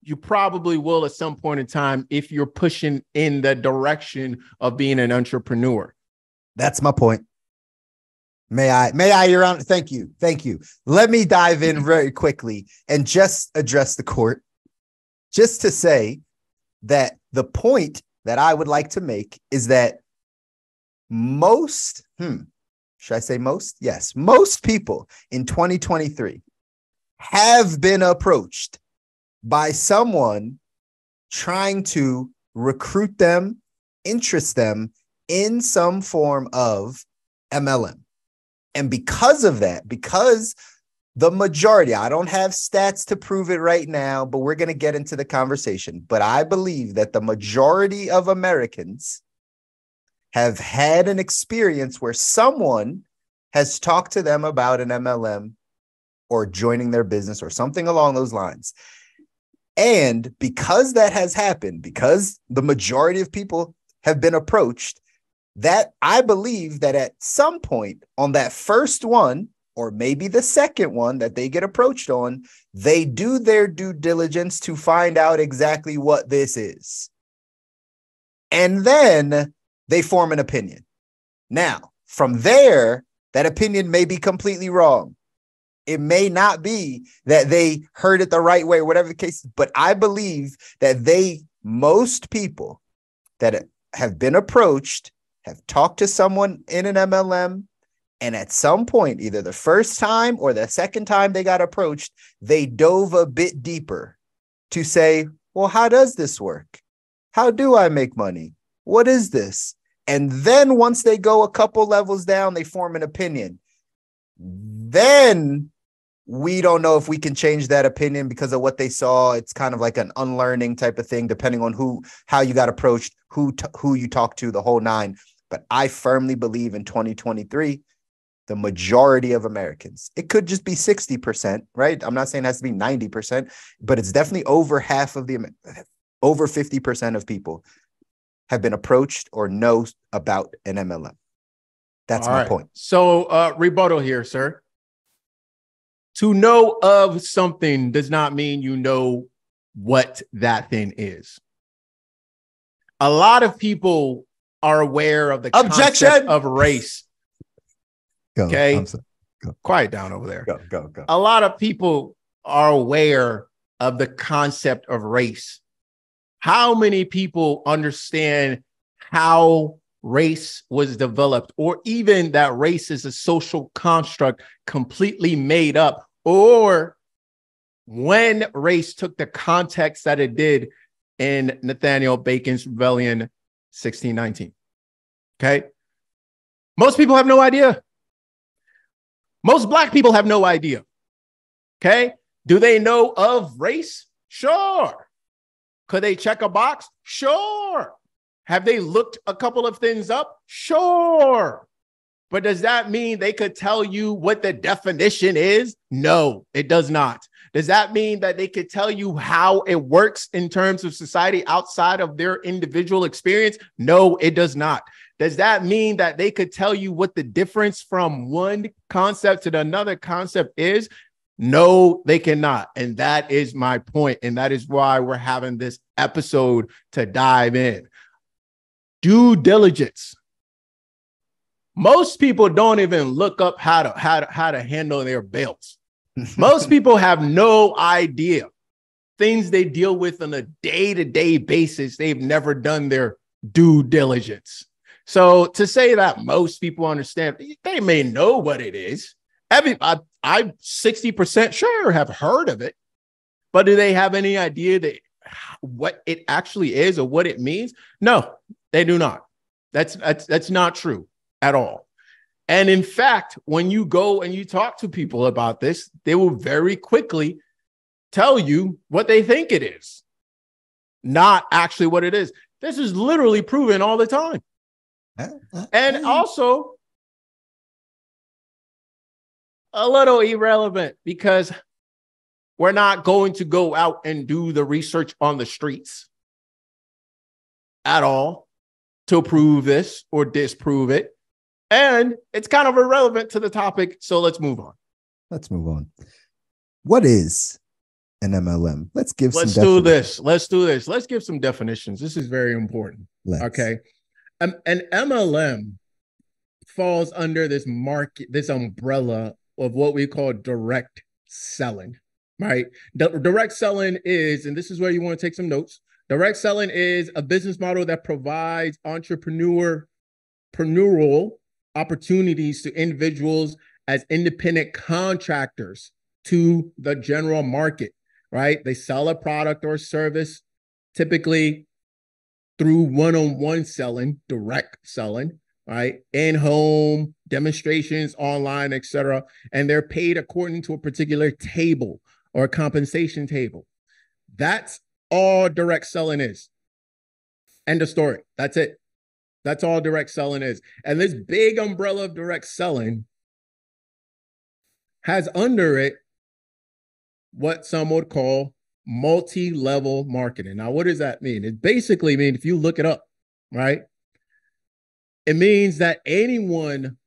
you probably will at some point in time if you're pushing in the direction of being an entrepreneur. That's my point. May I, Your Honor? Thank you. Let me dive in very quickly and just address the court. Just to say that the point that I would like to make is that most, should I say most? Yes, most people in 2023 have been approached by someone trying to recruit them, interest them in some form of MLM. And because of that, because the majority, I don't have stats to prove it right now, but we're going to get into the conversation. But I believe that the majority of Americans have had an experience where someone has talked to them about an MLM or joining their business or something along those lines. And because that has happened, because the majority of people have been approached, that I believe that at some point on that first one, or maybe the second one that they get approached on, they do their due diligence to find out exactly what this is. And then they form an opinion. Now, from there, that opinion may be completely wrong. It may not be that they heard it the right way, whatever the case, but I believe that most people that have been approached have talked to someone in an MLM, and at some point, either the first time or the second time they got approached, they dove a bit deeper to say, well, how does this work? How do I make money? What is this? And then once they go a couple levels down, they form an opinion. Then we don't know if we can change that opinion because of what they saw. It's kind of like an unlearning type of thing, depending on how you got approached, who you talked to, the whole nine. But I firmly believe in 2023, the majority of Americans, it could just be 60%, right? I'm not saying it has to be 90%, but it's definitely over 50% of people have been approached or know about an MLM. That's my point. So rebuttal here, sir. To know of something does not mean you know what that thing is. A lot of people are aware of the concept of race. Go. Okay. Go. Quiet down over there. Go. A lot of people are aware of the concept of race. How many people understand how race was developed, or even that race is a social construct completely made up, or when race took the context that it did in Nathaniel Bacon's Rebellion 1619? Okay. Most people have no idea. Most Black people have no idea. Okay. Do they know of race? Sure. Could they check a box? Sure. Have they looked a couple of things up? Sure. But does that mean they could tell you what the definition is? No, it does not. Does that mean that they could tell you how it works in terms of society outside of their individual experience? No, it does not. Does that mean that they could tell you what the difference from one concept to another concept is? No, they cannot. And that is my point. And that is why we're having this episode to dive in. Due diligence. Most people don't even look up how to handle their bills. Most people have no idea. Things they deal with on a day-to-day basis, they've never done their due diligence. So to say that most people understand, they may know what it is. I'm 60% sure have heard of it, but do they have any idea that what it actually is or what it means? No, they do not. That's not true at all. And in fact, when you go and you talk to people about this, they will very quickly tell you what they think it is, not actually what it is. This is literally proven all the time. And also a little irrelevant because we're not going to go out and do the research on the streets at all to prove this or disprove it. And it's kind of irrelevant to the topic. So let's move on. Let's move on. What is an MLM? Let's give some Let's do this. Let's do this. Let's give some definitions. This is very important. Okay. An MLM falls under this market, this umbrella of what we call direct selling, right? Direct selling is, and this is where you want to take some notes. Direct selling is a business model that provides entrepreneurial opportunities to individuals as independent contractors to the general market, right? They sell a product or service, typically through one-on-one selling, direct selling, right? In-home demonstrations, online, etc. And they're paid according to a particular table or a compensation table. That's all direct selling is. End of story. That's it. That's all direct selling is. And this big umbrella of direct selling has under it what some would call multi-level marketing. Now, what does that mean? It basically means, if you look it up, right? It means that anyone,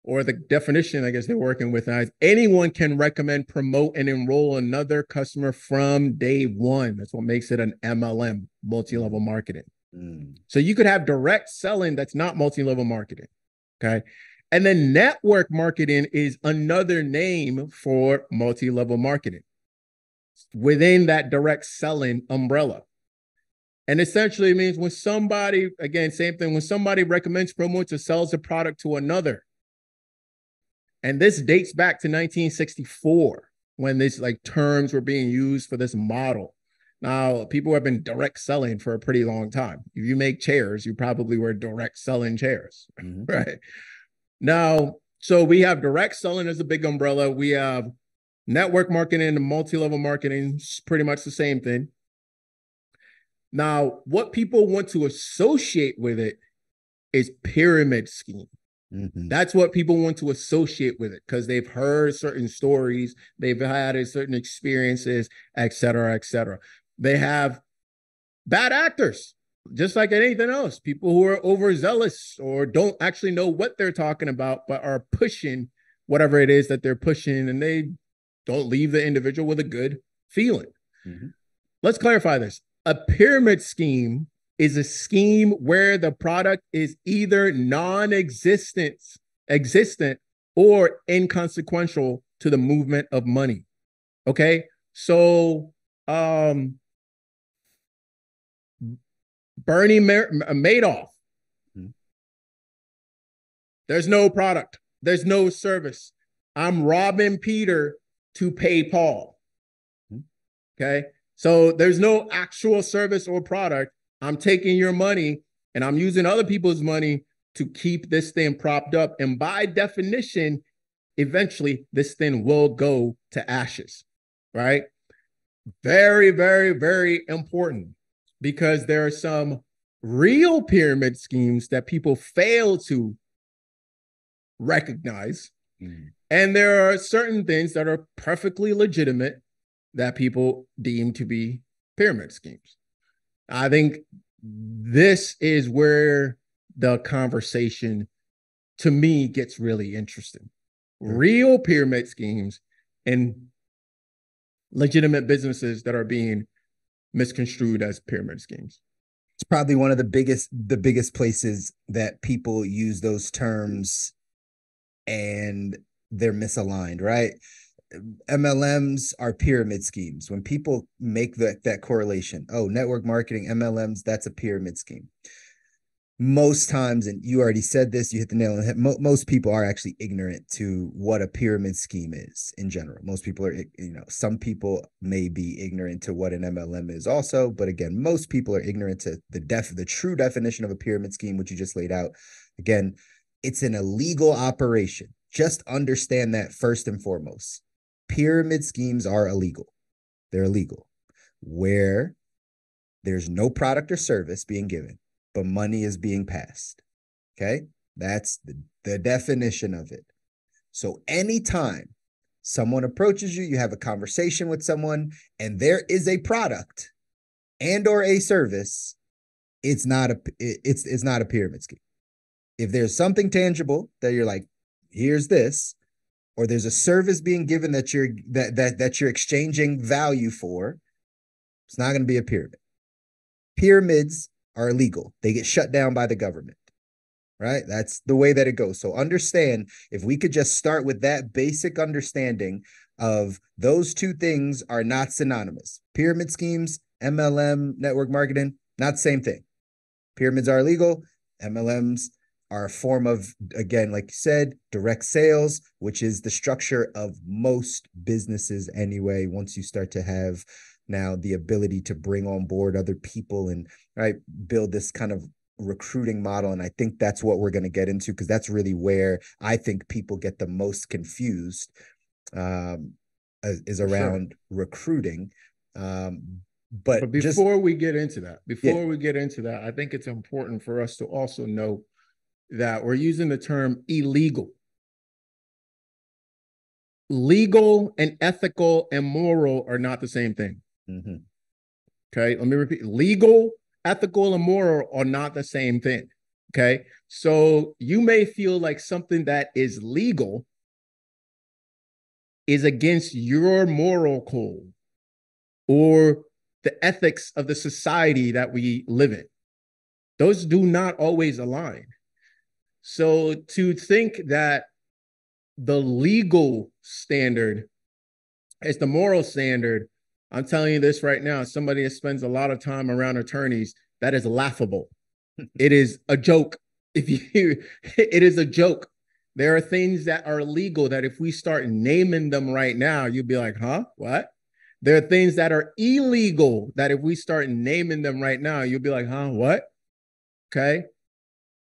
or the definition I guess they're working with now, is anyone can recommend, promote, and enroll another customer from day one. That's what makes it an MLM, multi-level marketing. So you could have direct selling that's not multi-level marketing, okay? And then network marketing is another name for multi-level marketing within that direct selling umbrella. And essentially it means when somebody, again, same thing, when somebody recommends, promotes, or sells a product to another. And this dates back to 1964 when these like terms were being used for this model. Now, people have been direct selling for a pretty long time. If you make chairs, you probably were direct selling chairs, right? Now, so we have direct selling as a big umbrella. We have network marketing and multi-level marketing, pretty much the same thing. Now, what people want to associate with it is pyramid scheme. That's what people want to associate with it because they've heard certain stories, they've had certain experiences, et cetera, et cetera. They have bad actors, just like anything else. People who are overzealous or don't actually know what they're talking about, but are pushing whatever it is that they're pushing, and they don't leave the individual with a good feeling. Let's clarify this. A pyramid scheme is a scheme where the product is either non-existent, or inconsequential to the movement of money. Okay, so Bernie Madoff. There's no product. There's no service. I'm robbing Peter to pay Paul. Okay, so there's no actual service or product. I'm taking your money and I'm using other people's money to keep this thing propped up. And by definition, eventually this thing will go to ashes, right? Very, very, very important, because there are some real pyramid schemes that people fail to recognize. And there are certain things that are perfectly legitimate that people deem to be pyramid schemes. I think this is where the conversation, to me, gets really interesting. Real pyramid schemes and legitimate businesses that are being misconstrued as pyramid schemes. It's probably one of the biggest places that people use those terms and they're misaligned, right? MLMs are pyramid schemes. When people make that correlation, oh, network marketing, MLMs, that's a pyramid scheme. Most times, and you already said this, you hit the nail on the head. Most people are actually ignorant to what a pyramid scheme is in general. Most people are, some people may be ignorant to what an MLM is also, but again, most people are ignorant to the true definition of a pyramid scheme, which you just laid out. Again, it's an illegal operation. Just understand that first and foremost. Pyramid schemes are illegal. They're illegal where there's no product or service being given, but money is being passed. Okay? That's the definition of it. So anytime someone approaches you, you have a conversation with someone, and there is a product and or a service, it's not a pyramid scheme. If there's something tangible that you're like, here's this, or there's a service being given that you're exchanging value for, it's not going to be a pyramid. Pyramids are illegal. They get shut down by the government, right? That's the way that it goes. So understand, if we could just start with that basic understanding of those two things are not synonymous. Pyramid schemes, MLM, network marketing, not the same thing. Pyramids are illegal. MLMs are a form of, again, like you said, direct sales, which is the structure of most businesses anyway. Once you start to have now the ability to bring on board other people and right build this kind of recruiting model. And I think that's what we're going to get into, because that's really where I think people get the most confused, is around recruiting. But before we get into that, I think it's important for us to also know that we're using the term illegal. Legal and ethical and moral are not the same thing. Mm-hmm. Okay, let me repeat. Legal, ethical, and moral are not the same thing. Okay, so you may feel like something that is legal is against your moral code or the ethics of the society that we live in. Those do not always align. So to think that the legal standard is the moral standard, I'm telling you this right now, somebody that spends a lot of time around attorneys, that is laughable. It is a joke. It is a joke. There are things that are legal that if we start naming them right now, you'd be like, huh, what? There are things that are illegal that if we start naming them right now, you'll be like, huh, what? Okay.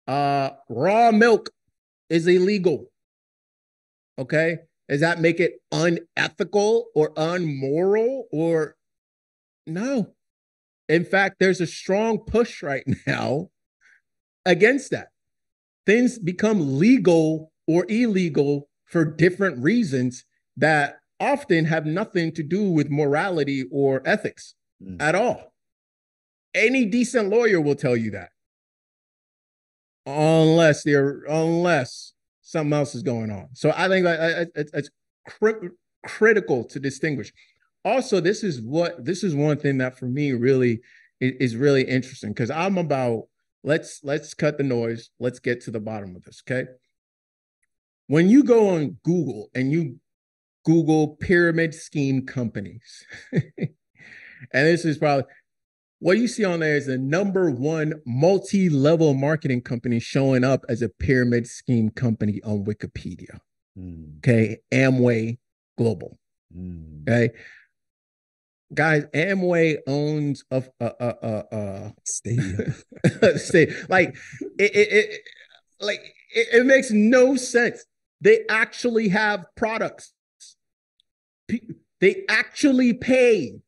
Raw milk is illegal. Okay. Does that make it unethical or unmoral or no? In fact, there's a strong push right now against that. Things become legal or illegal for different reasons that often have nothing to do with morality or ethics at all. Any decent lawyer will tell you that. Unless something else is going on. So I think it's critical to distinguish. Also, this is one thing that for me really is really interesting, because I'm about let's cut the noise. Let's get to the bottom of this. Okay. When you go on Google and you Google pyramid scheme companies, and this is probably what you see on there is the number one multi-level marketing company showing up as a pyramid scheme company on Wikipedia. Okay. Amway Global. Okay. Guys, Amway owns a stadium. Like it makes no sense. They actually have products. They actually pay.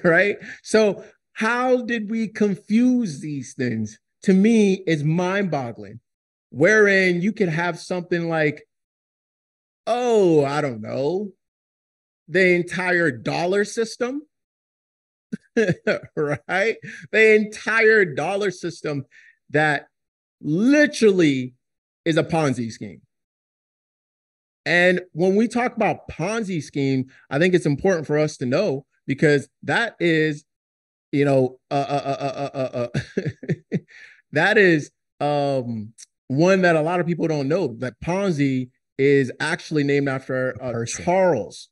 Right? So how did we confuse these things? To me, is mind-boggling. Wherein you could have something like, oh, I don't know, the entire dollar system, right? The entire dollar system that literally is a Ponzi scheme. And when we talk about Ponzi scheme, I think it's important for us to know because that is, you know, that is one that a lot of people don't know that Ponzi is actually named after Charles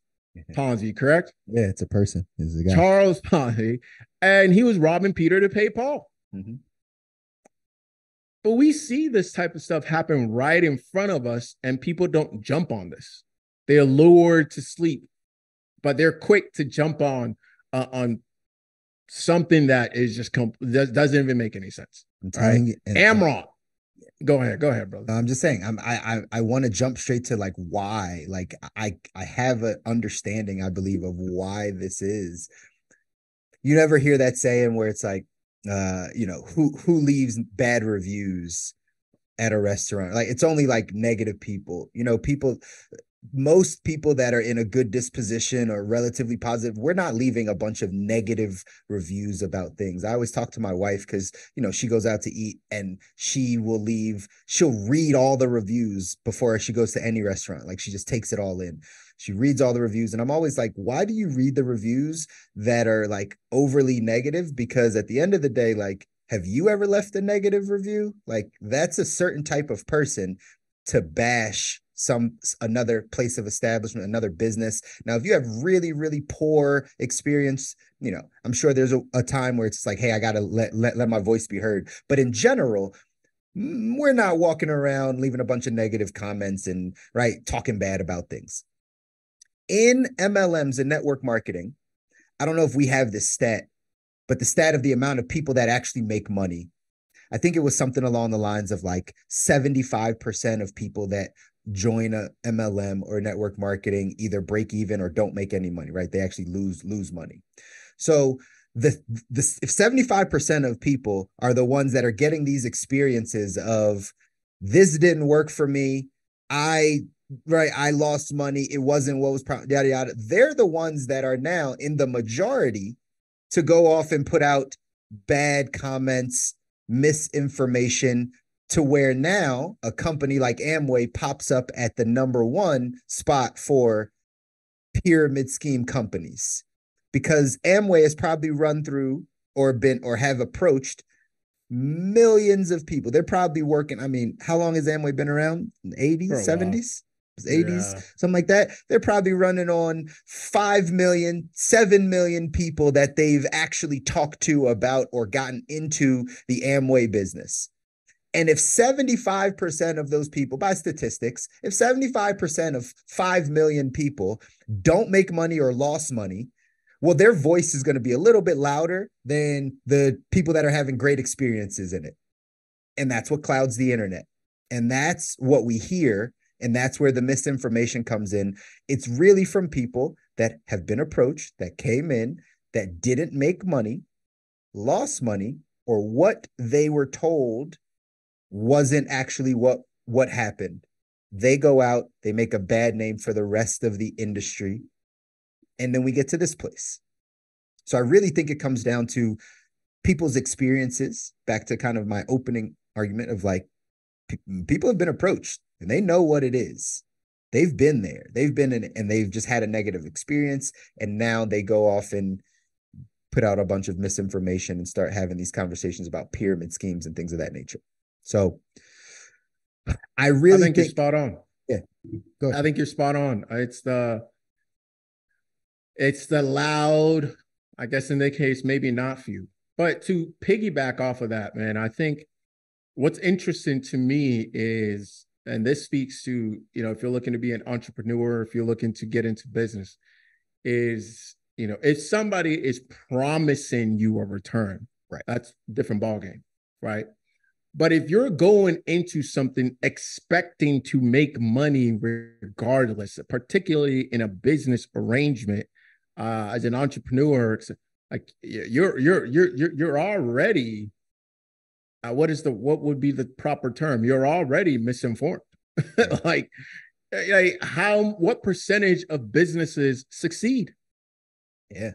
Ponzi, correct? Yeah, it's a person. It's a guy. Charles Ponzi, and he was robbing Peter to pay Paul. Mm-hmm. But we see this type of stuff happen right in front of us, and people don't jump on this. They're lured to sleep, but they're quick to jump on something that is just doesn't even make any sense. I'm telling you, Amron. Go ahead, brother. I'm just saying. I want to jump straight to like why. Like I have an understanding, I believe, of why this is. You never hear that saying where it's like, who leaves bad reviews at a restaurant? Like it's only like negative people. Most people that are in a good disposition or relatively positive, we're not leaving a bunch of negative reviews about things. I always talk to my wife because, she goes out to eat and she'll read all the reviews before she goes to any restaurant. Like she just takes it all in. She reads all the reviews. And I'm always like, why do you read the reviews that are like overly negative? Because at the end of the day, like, have you ever left a negative review? Like that's a certain type of person to bash another place of establishment, another business. Now, if you have really, really poor experience, I'm sure there's a time where it's like, hey, I gotta let my voice be heard. But in general, we're not walking around leaving a bunch of negative comments and talking bad about things. In MLMs and network marketing, I don't know if we have this stat, but the stat of the amount of people that actually make money, I think it was something along the lines of like 75% of people that join a MLM or network marketing either break even or don't make any money, right? They actually lose money. So if 75% of people are the ones that are getting these experiences of this didn't work for me, I lost money, it wasn't what was yada yada, they're the ones that are now in the majority to go off and put out bad comments, misinformation, to where now a company like Amway pops up at the #1 spot for pyramid scheme companies, because Amway has probably run through or have approached millions of people. They're probably working. I mean, how long has Amway been around? In the 80s, 70s? 80s, something like that. They're probably running on 5 million, 7 million people that they've actually talked to about or gotten into the Amway business. And if 75% of those people, by statistics, if 75% of 5 million people don't make money or lost money, well, their voice is going to be a little bit louder than the people that are having great experiences in it. And that's what clouds the internet. And that's what we hear. And that's where the misinformation comes in. It's really from people that have been approached, that came in, that didn't make money, lost money, or what they were told wasn't actually what happened. They go out, they make a bad name for the rest of the industry, and then we get to this place. So I really think it comes down to people's experiences, back to kind of my opening argument of like, people have been approached and they know what it is. They've been there. They've been in it and they've just had a negative experience. And now they go off and put out a bunch of misinformation and start having these conversations about pyramid schemes and things of that nature. So I think you're spot on. Yeah. Go ahead. I think you're spot on. It's the loud, I guess in their case, maybe not few. But to piggyback off of that, man, I think what's interesting to me is, and this speaks to, if you're looking to be an entrepreneur, if you're looking to get into business, is, if somebody is promising you a return, right, that's a different ballgame, right? But if you're going into something expecting to make money regardless, particularly in a business arrangement, as an entrepreneur, like you're already what would be the proper term? You're already misinformed. Yeah. like what percentage of businesses succeed? Yeah.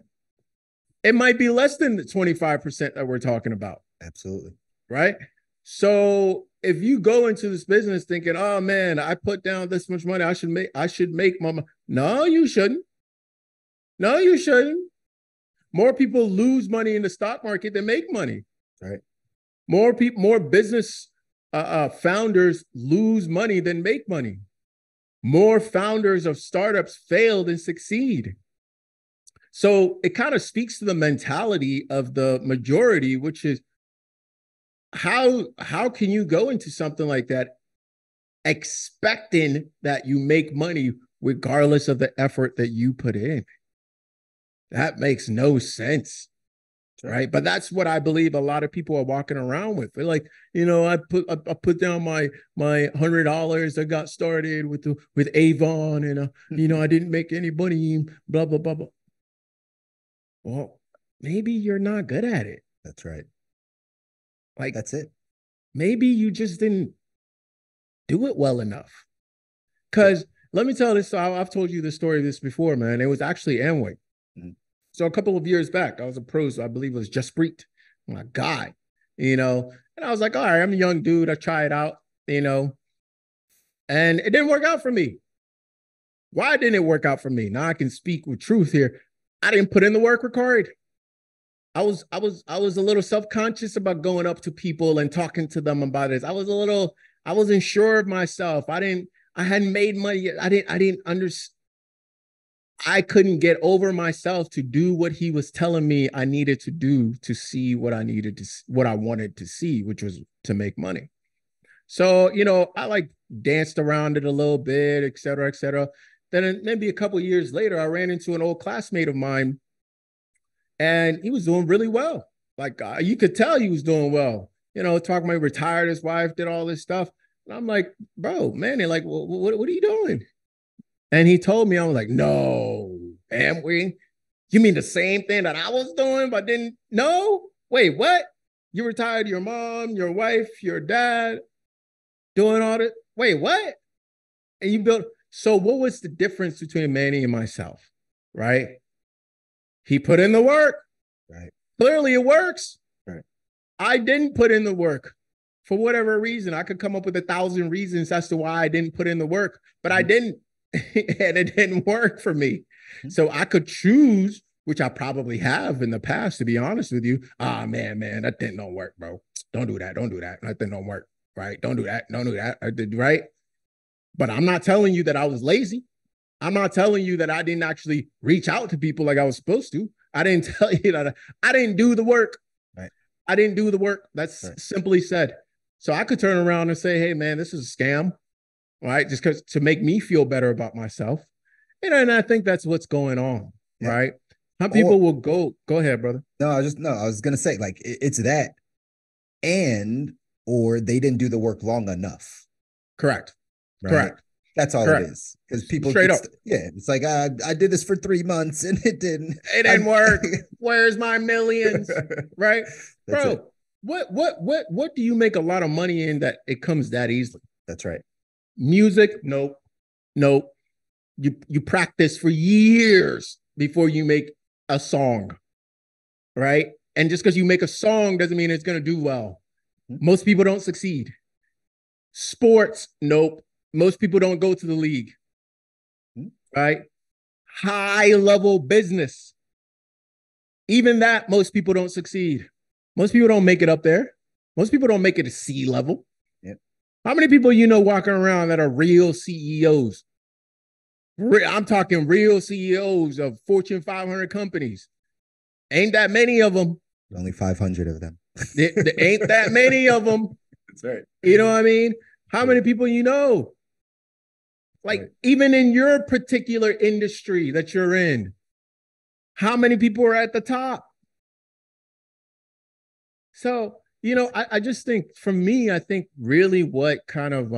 It might be less than the 25% that we're talking about. Absolutely. Right. So if you go into this business thinking, oh man, I put down this much money, I should make my money. No, you shouldn't. No, you shouldn't. More people lose money in the stock market than make money. Right. More business founders lose money than make money. More founders of startups fail than succeed. So it kind of speaks to the mentality of the majority, which is how can you go into something like that expecting that you make money regardless of the effort that you put in? That makes no sense. Right. But that's what I believe a lot of people are walking around with. They're like, I put down my $100. I got started with Avon and I didn't make any money, blah, blah, blah, blah. Well, maybe you're not good at it. That's right. Like, that's it. Maybe you just didn't do it well enough. Because let me tell this. So I've told you the story of this before, man. It was actually Amway. Mm-hmm. So a couple of years back, I was approached, I believe it was Justpreet, my guy, and I was like, all right, I'm a young dude. I try it out, and it didn't work out for me. Why didn't it work out for me? Now I can speak with truth here. I didn't put in the work required. I was a little self-conscious about going up to people and talking to them about this. I wasn't sure of myself. I hadn't made money. I didn't understand. I couldn't get over myself to do what he was telling me I needed to do to see what I wanted to see, which was to make money. So, I like danced around it a little bit, et cetera, et cetera. Then maybe a couple of years later, I ran into an old classmate of mine and he was doing really well. Like you could tell he was doing well, talking about retired, his wife did all this stuff. And I'm like, bro, man, they're like, well, what are you doing? And he told me, I was like, no, Amway, you mean the same thing that I was doing, but didn't know? Wait, what? You retired your mom, your wife, your dad, doing all this? Wait, what? And you built. So what was the difference between Manny and myself, right? He put in the work. Right. Clearly it works. Right. I didn't put in the work. For whatever reason, I could come up with 1,000 reasons as to why I didn't put in the work, but I didn't. And it didn't work for me. So I could choose, which I probably have in the past, to be honest with you. Man, that thing don't work, bro. Don't do that. That thing don't work, right? Don't do that. I did, right? But I'm not telling you that I was lazy. I'm not telling you that I didn't actually reach out to people like I was supposed to. I didn't tell you that I didn't do the work. Right. I didn't do the work. That's right. Simply said. So I could turn around and say, hey, man, this is a scam. Right, just because to make me feel better about myself, and I think that's what's going on, right? Some people will go ahead, brother. No, I was gonna say like it's that, or they didn't do the work long enough. Correct. Right? Correct. That's all it is. Because people straight up, it's like I did this for 3 months and it didn't. It didn't work. Where's my millions? Right, bro. What do you make a lot of money in that it comes that easily? That's right. Music, nope. You practice for years before you make a song, right? And just because you make a song doesn't mean it's going to do well. Most people don't succeed. Sports, nope. Most people don't go to the league, right? High level business, even that most people don't succeed. Most people don't make it up there. Most people don't make it to C level. How many people walking around that are real CEOs? I'm talking real CEOs of Fortune 500 companies. Ain't that many of them. Only 500 of them. There ain't that many of them. That's right. You know what I mean? How many people Like, even in your particular industry that you're in, how many people are at the top? So, I just think, for me, I think really what kind of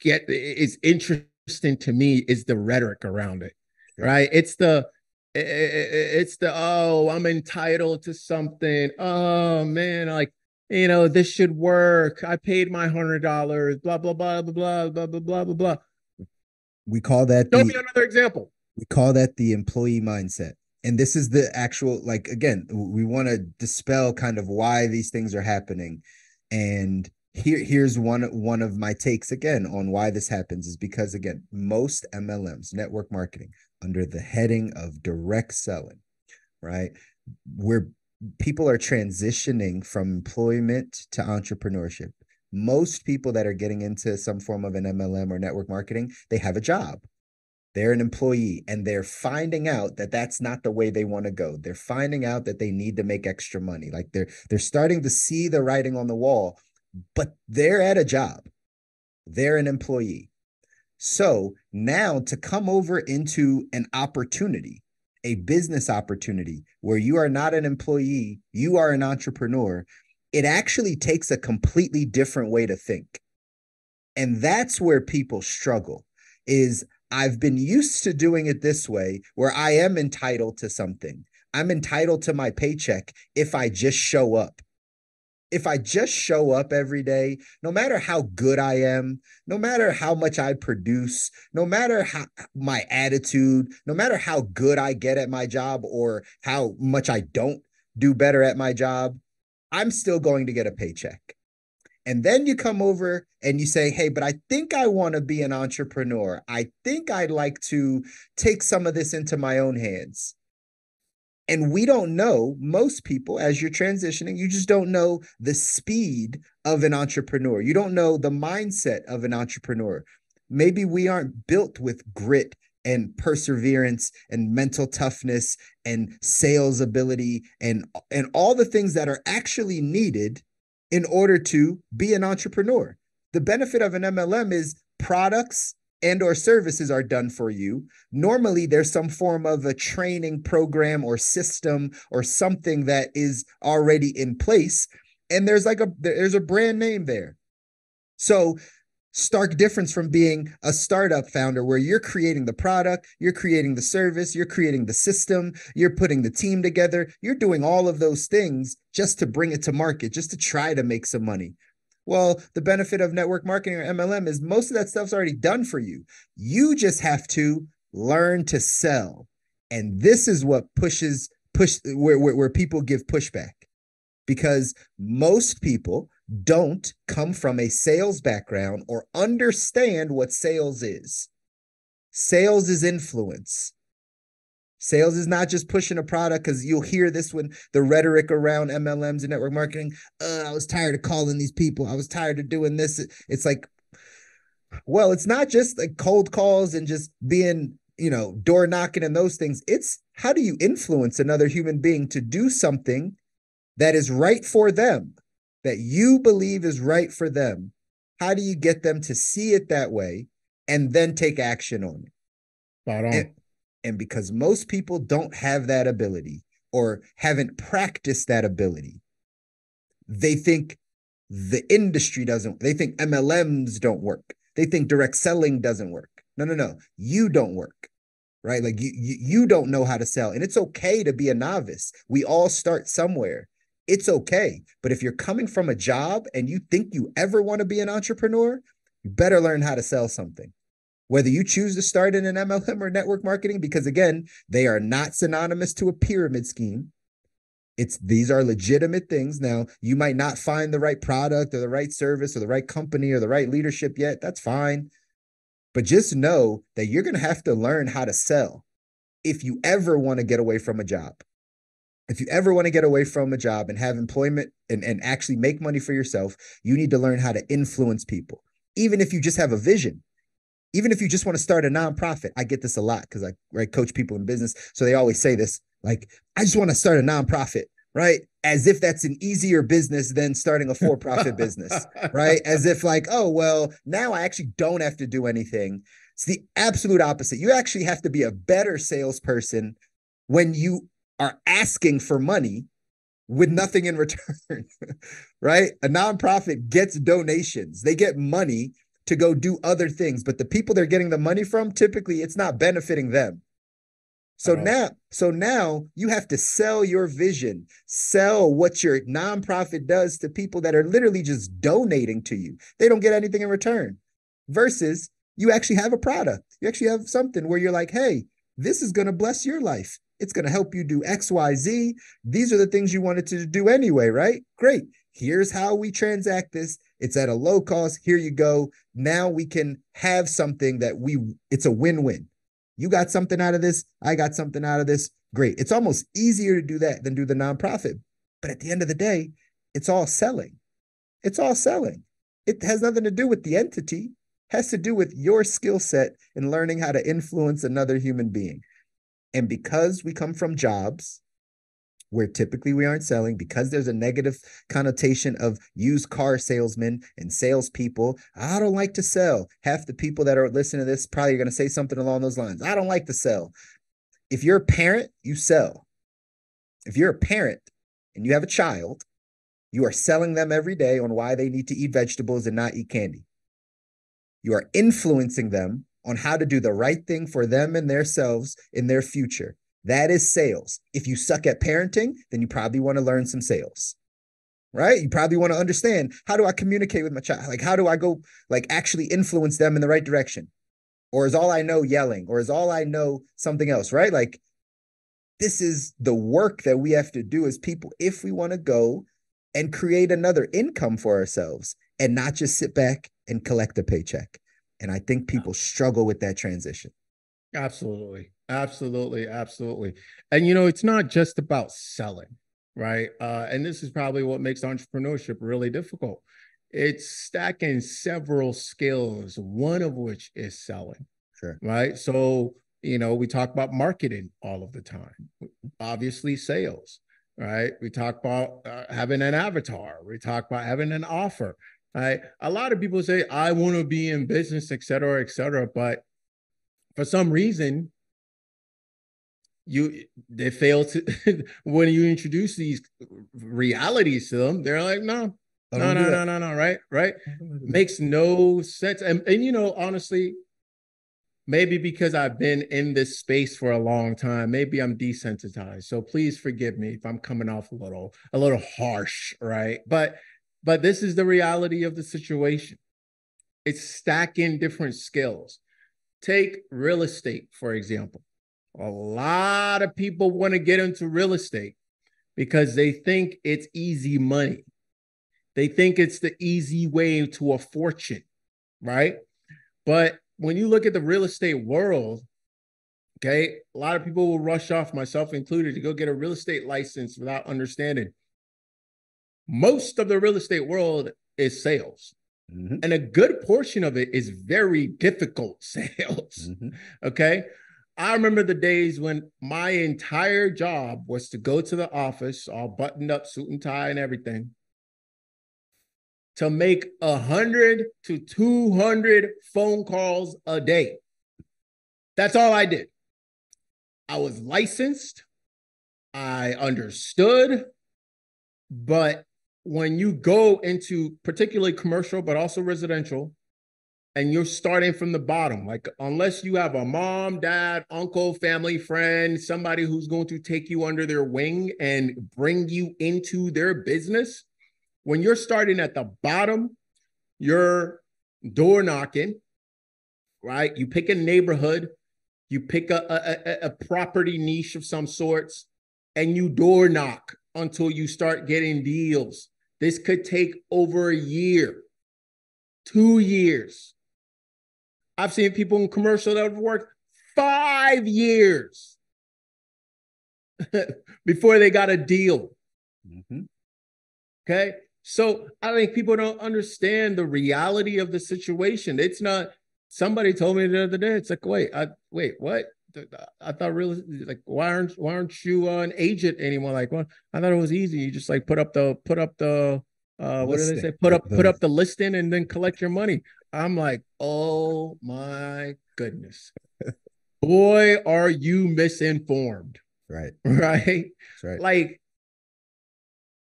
is interesting to me is the rhetoric around it, right? It's the oh, I'm entitled to something. Oh man, like this should work. I paid my $100. Blah blah blah blah blah blah blah blah blah. We call that. Show me another example. We call that the employee mindset. And this is the actual, like, again, we want to dispel kind of why these things are happening And here's one of my takes again on why this happens is because, again, most MLMs, network marketing, under the heading of direct selling, right? Where people are transitioning from employment to entrepreneurship. Most people that are getting into some form of an MLM or network marketing, they have a job. They're an employee and they're finding out that that's not the way they want to go. They're finding out that they need to make extra money. Like they're starting to see the writing on the wall, but they're at a job. They're an employee. So now to come over into an opportunity, a business opportunity where you are not an employee, you are an entrepreneur, it actually takes a completely different way to think. And that's where people struggle is I've been used to doing it this way where I am entitled to something. I'm entitled to my paycheck if I just show up. If I just show up every day, no matter how good I am, no matter how much I produce, no matter how my attitude, no matter how good I get at my job or how much I don't do better at my job, I'm still going to get a paycheck. And then you come over and you say, hey, but I think I want to be an entrepreneur. I think I'd like to take some of this into my own hands. And we don't know, most people, as you're transitioning, you just don't know the speed of an entrepreneur. You don't know the mindset of an entrepreneur. Maybe we aren't built with grit and perseverance and mental toughness and sales ability and all the things that are actually needed in order to be an entrepreneur. The benefit of an MLM is products and or services are done for you. Normally, there's some form of a training program or system or something that is already in place, and there's a brand name there. So stark difference from being a startup founder where you're creating the product, you're creating the service, you're creating the system, you're putting the team together, you're doing all of those things just to bring it to market, just to try to make some money. Well, the benefit of network marketing or MLM is most of that stuff's already done for you. You just have to learn to sell. And this is what where people give pushback, because most people don't come from a sales background or understand what sales is. Sales is influence. Sales is not just pushing a product, because you'll hear this when the rhetoric around MLMs and network marketing. I was tired of calling these people. I was tired of doing this. It's like, well, it's not just like cold calls and just being, door knocking and those things. It's how do you influence another human being to do something that is right for them, that you believe is right for them? How do you get them to see it that way and then take action on it? Spot on. And because most people don't have that ability or haven't practiced that ability, they think the industry doesn't, they think MLMs don't work. They think direct selling doesn't work. No. You don't work, right? Like you don't know how to sell. And it's okay to be a novice. We all start somewhere. It's okay. But if you're coming from a job and you think you ever want to be an entrepreneur, you better learn how to sell something. Whether you choose to start in an MLM or network marketing, because again, they are not synonymous to a pyramid scheme. These are legitimate things. Now, you might not find the right product or the right service or the right company or the right leadership yet. That's fine. But just know that you're going to have to learn how to sell if you ever want to get away from a job. If you ever want to get away from a job and have employment and actually make money for yourself, you need to learn how to influence people. Even if you just have a vision. Even if you just want to start a nonprofit. I get this a lot because I coach people in business. So they always say this, like, I just want to start a nonprofit, right? As if that's an easier business than starting a for-profit business, right? As if like, oh, well, now I actually don't have to do anything. It's the absolute opposite. You actually have to be a better salesperson when you are asking for money with nothing in return, right? A nonprofit gets donations. They get money to go do other things, but the people they're getting the money from, typically it's not benefiting them. So now you have to sell your vision, sell what your nonprofit does to people that are literally just donating to you. They don't get anything in return, versus you actually have a product. You actually have something where you're like, hey, this is going to bless your life. It's going to help you do X, Y, Z. These are the things you wanted to do anyway, right? Great. Here's how we transact this. It's at a low cost. Here you go. Now we can have something that it's a win-win. You got something out of this. I got something out of this. Great. It's almost easier to do that than do the nonprofit. But at the end of the day, it's all selling. It's all selling. It has nothing to do with the entity. It has to do with your skill set in learning how to influence another human being. And because we come from jobs where typically we aren't selling, because there's a negative connotation of used car salesmen and salespeople, I don't like to sell. Half the people that are listening to this probably are going to say something along those lines. I don't like to sell. If you're a parent, you sell. If you're a parent and you have a child, you are selling them every day on why they need to eat vegetables and not eat candy. You are influencing them on how to do the right thing for them and themselves in their future. That is sales. If you suck at parenting, then you probably want to learn some sales, right? You probably want to understand, how do I communicate with my child? Like, how do I go, like, actually influence them in the right direction? Or is all I know yelling? Or is all I know something else, right? Like, this is the work that we have to do as people if we want to go and create another income for ourselves and not just sit back and collect a paycheck. And I think people struggle with that transition. Absolutely. Absolutely. Absolutely. And, you know, it's not just about selling, right? And this is probably what makes entrepreneurship really difficult. It's stacking several skills, one of which is selling, Sure. right? So, you know, we talk about marketing all of the time, obviously sales, right? We talk about having an avatar. We talk about having an offer, right? A lot of people say, I want to be in business, et cetera, but for some reason, they fail to when you introduce these realities to them, they're like, no, right? Makes no sense. And you know, honestly, maybe because I've been in this space for a long time, maybe I'm desensitized. So please forgive me if I'm coming off a little harsh, right? But this is the reality of the situation. It's stacking different skills. Take real estate, for example. A lot of people want to get into real estate because they think it's easy money. They think it's the easy way to a fortune, right? But when you look at the real estate world, okay, a lot of people will rush off, myself included, to go get a real estate license without understanding. Most of the real estate world is sales. Mm-hmm. And a good portion of it is very difficult sales. Mm-hmm. Okay. I remember the days when my entire job was to go to the office, all buttoned up, suit and tie and everything, to make 100 to 200 phone calls a day. That's all I did. I was licensed. I understood. But when you go into particularly commercial, but also residential, and you're starting from the bottom, like unless you have a mom, dad, uncle, family, friend, somebody who's going to take you under their wing and bring you into their business, when you're starting at the bottom, you're door knocking, right? You pick a neighborhood, you pick a property niche of some sorts, and you door knock until you start getting deals. This could take over a year, 2 years. I've seen people in commercial that have worked 5 years before they got a deal. Mm-hmm. Okay. So I think people don't understand the reality of the situation. It's not, somebody told me the other day, it's like, wait, what? I thought really, like, why aren't you an agent anymore? Like, well, I thought it was easy. You just like put up the what do they say? Put up the listing and then collect your money. I'm like, oh my goodness. Boy, are you misinformed. Right. Right. That's right. Like,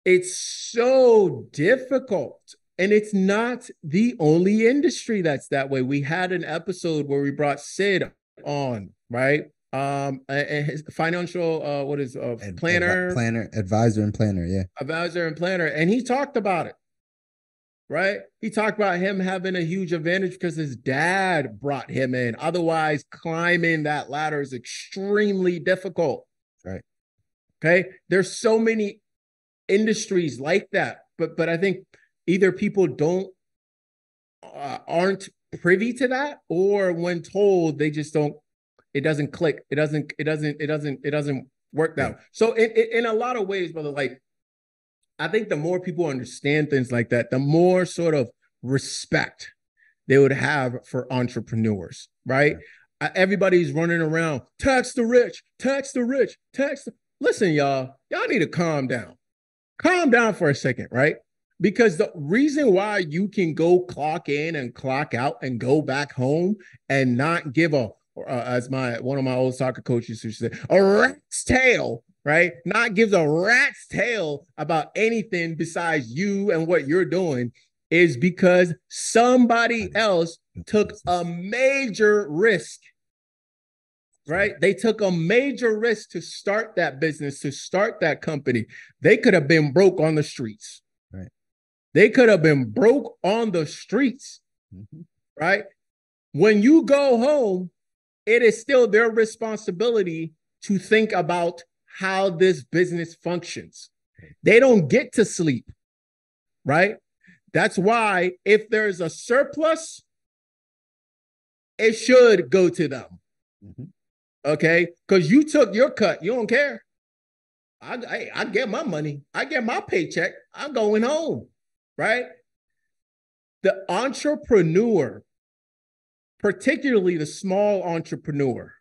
it's so difficult. And it's not the only industry that's that way. We had an episode where we brought Sid on, right? And his financial planner, advisor and planner, yeah. Advisor and planner. And he talked about it. Right? He talked about him having a huge advantage because his dad brought him in. Otherwise, climbing that ladder is extremely difficult. Right. Okay. There's so many industries like that. but I think either people don't aren't privy to that, or when told, they just don't. It doesn't click. It doesn't work Yeah. out. So in a lot of ways, brother, like I think the more people understand things like that, the more sort of respect they would have for entrepreneurs, right? Everybody's running around, tax the rich, tax the rich, tax. Listen, y'all need to calm down. Calm down for a second, right? Because the reason why you can go clock in and clock out and go back home and not give a, as my one of my old soccer coaches used to say, a rat's tail, right? Not gives a rat's tail about anything besides you and what you're doing, is because somebody else took a major risk, right? They took a major risk to start that business, to start that company. They could have been broke on the streets. Right. They could have been broke on the streets, right? When you go home, it is still their responsibility to think about how this business functions. They don't get to sleep, right? That's why if there's a surplus, it should go to them. Okay, because you took your cut, you don't care. I get my money, I get my paycheck, I'm going home, right? The entrepreneur, particularly the small entrepreneur,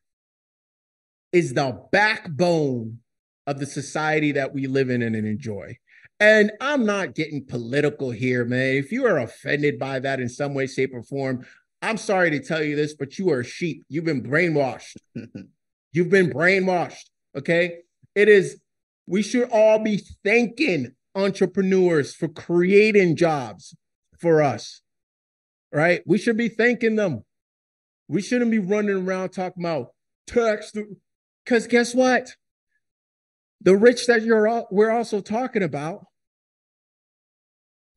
is the backbone of the society that we live in and enjoy. And I'm not getting political here, man. If you are offended by that in some way, shape, or form, I'm sorry to tell you this, but you are a sheep. You've been brainwashed. You've been brainwashed. Okay. We should all be thanking entrepreneurs for creating jobs for us, right? We should be thanking them. We shouldn't be running around talking about tax, because guess what? The rich that we're also talking about,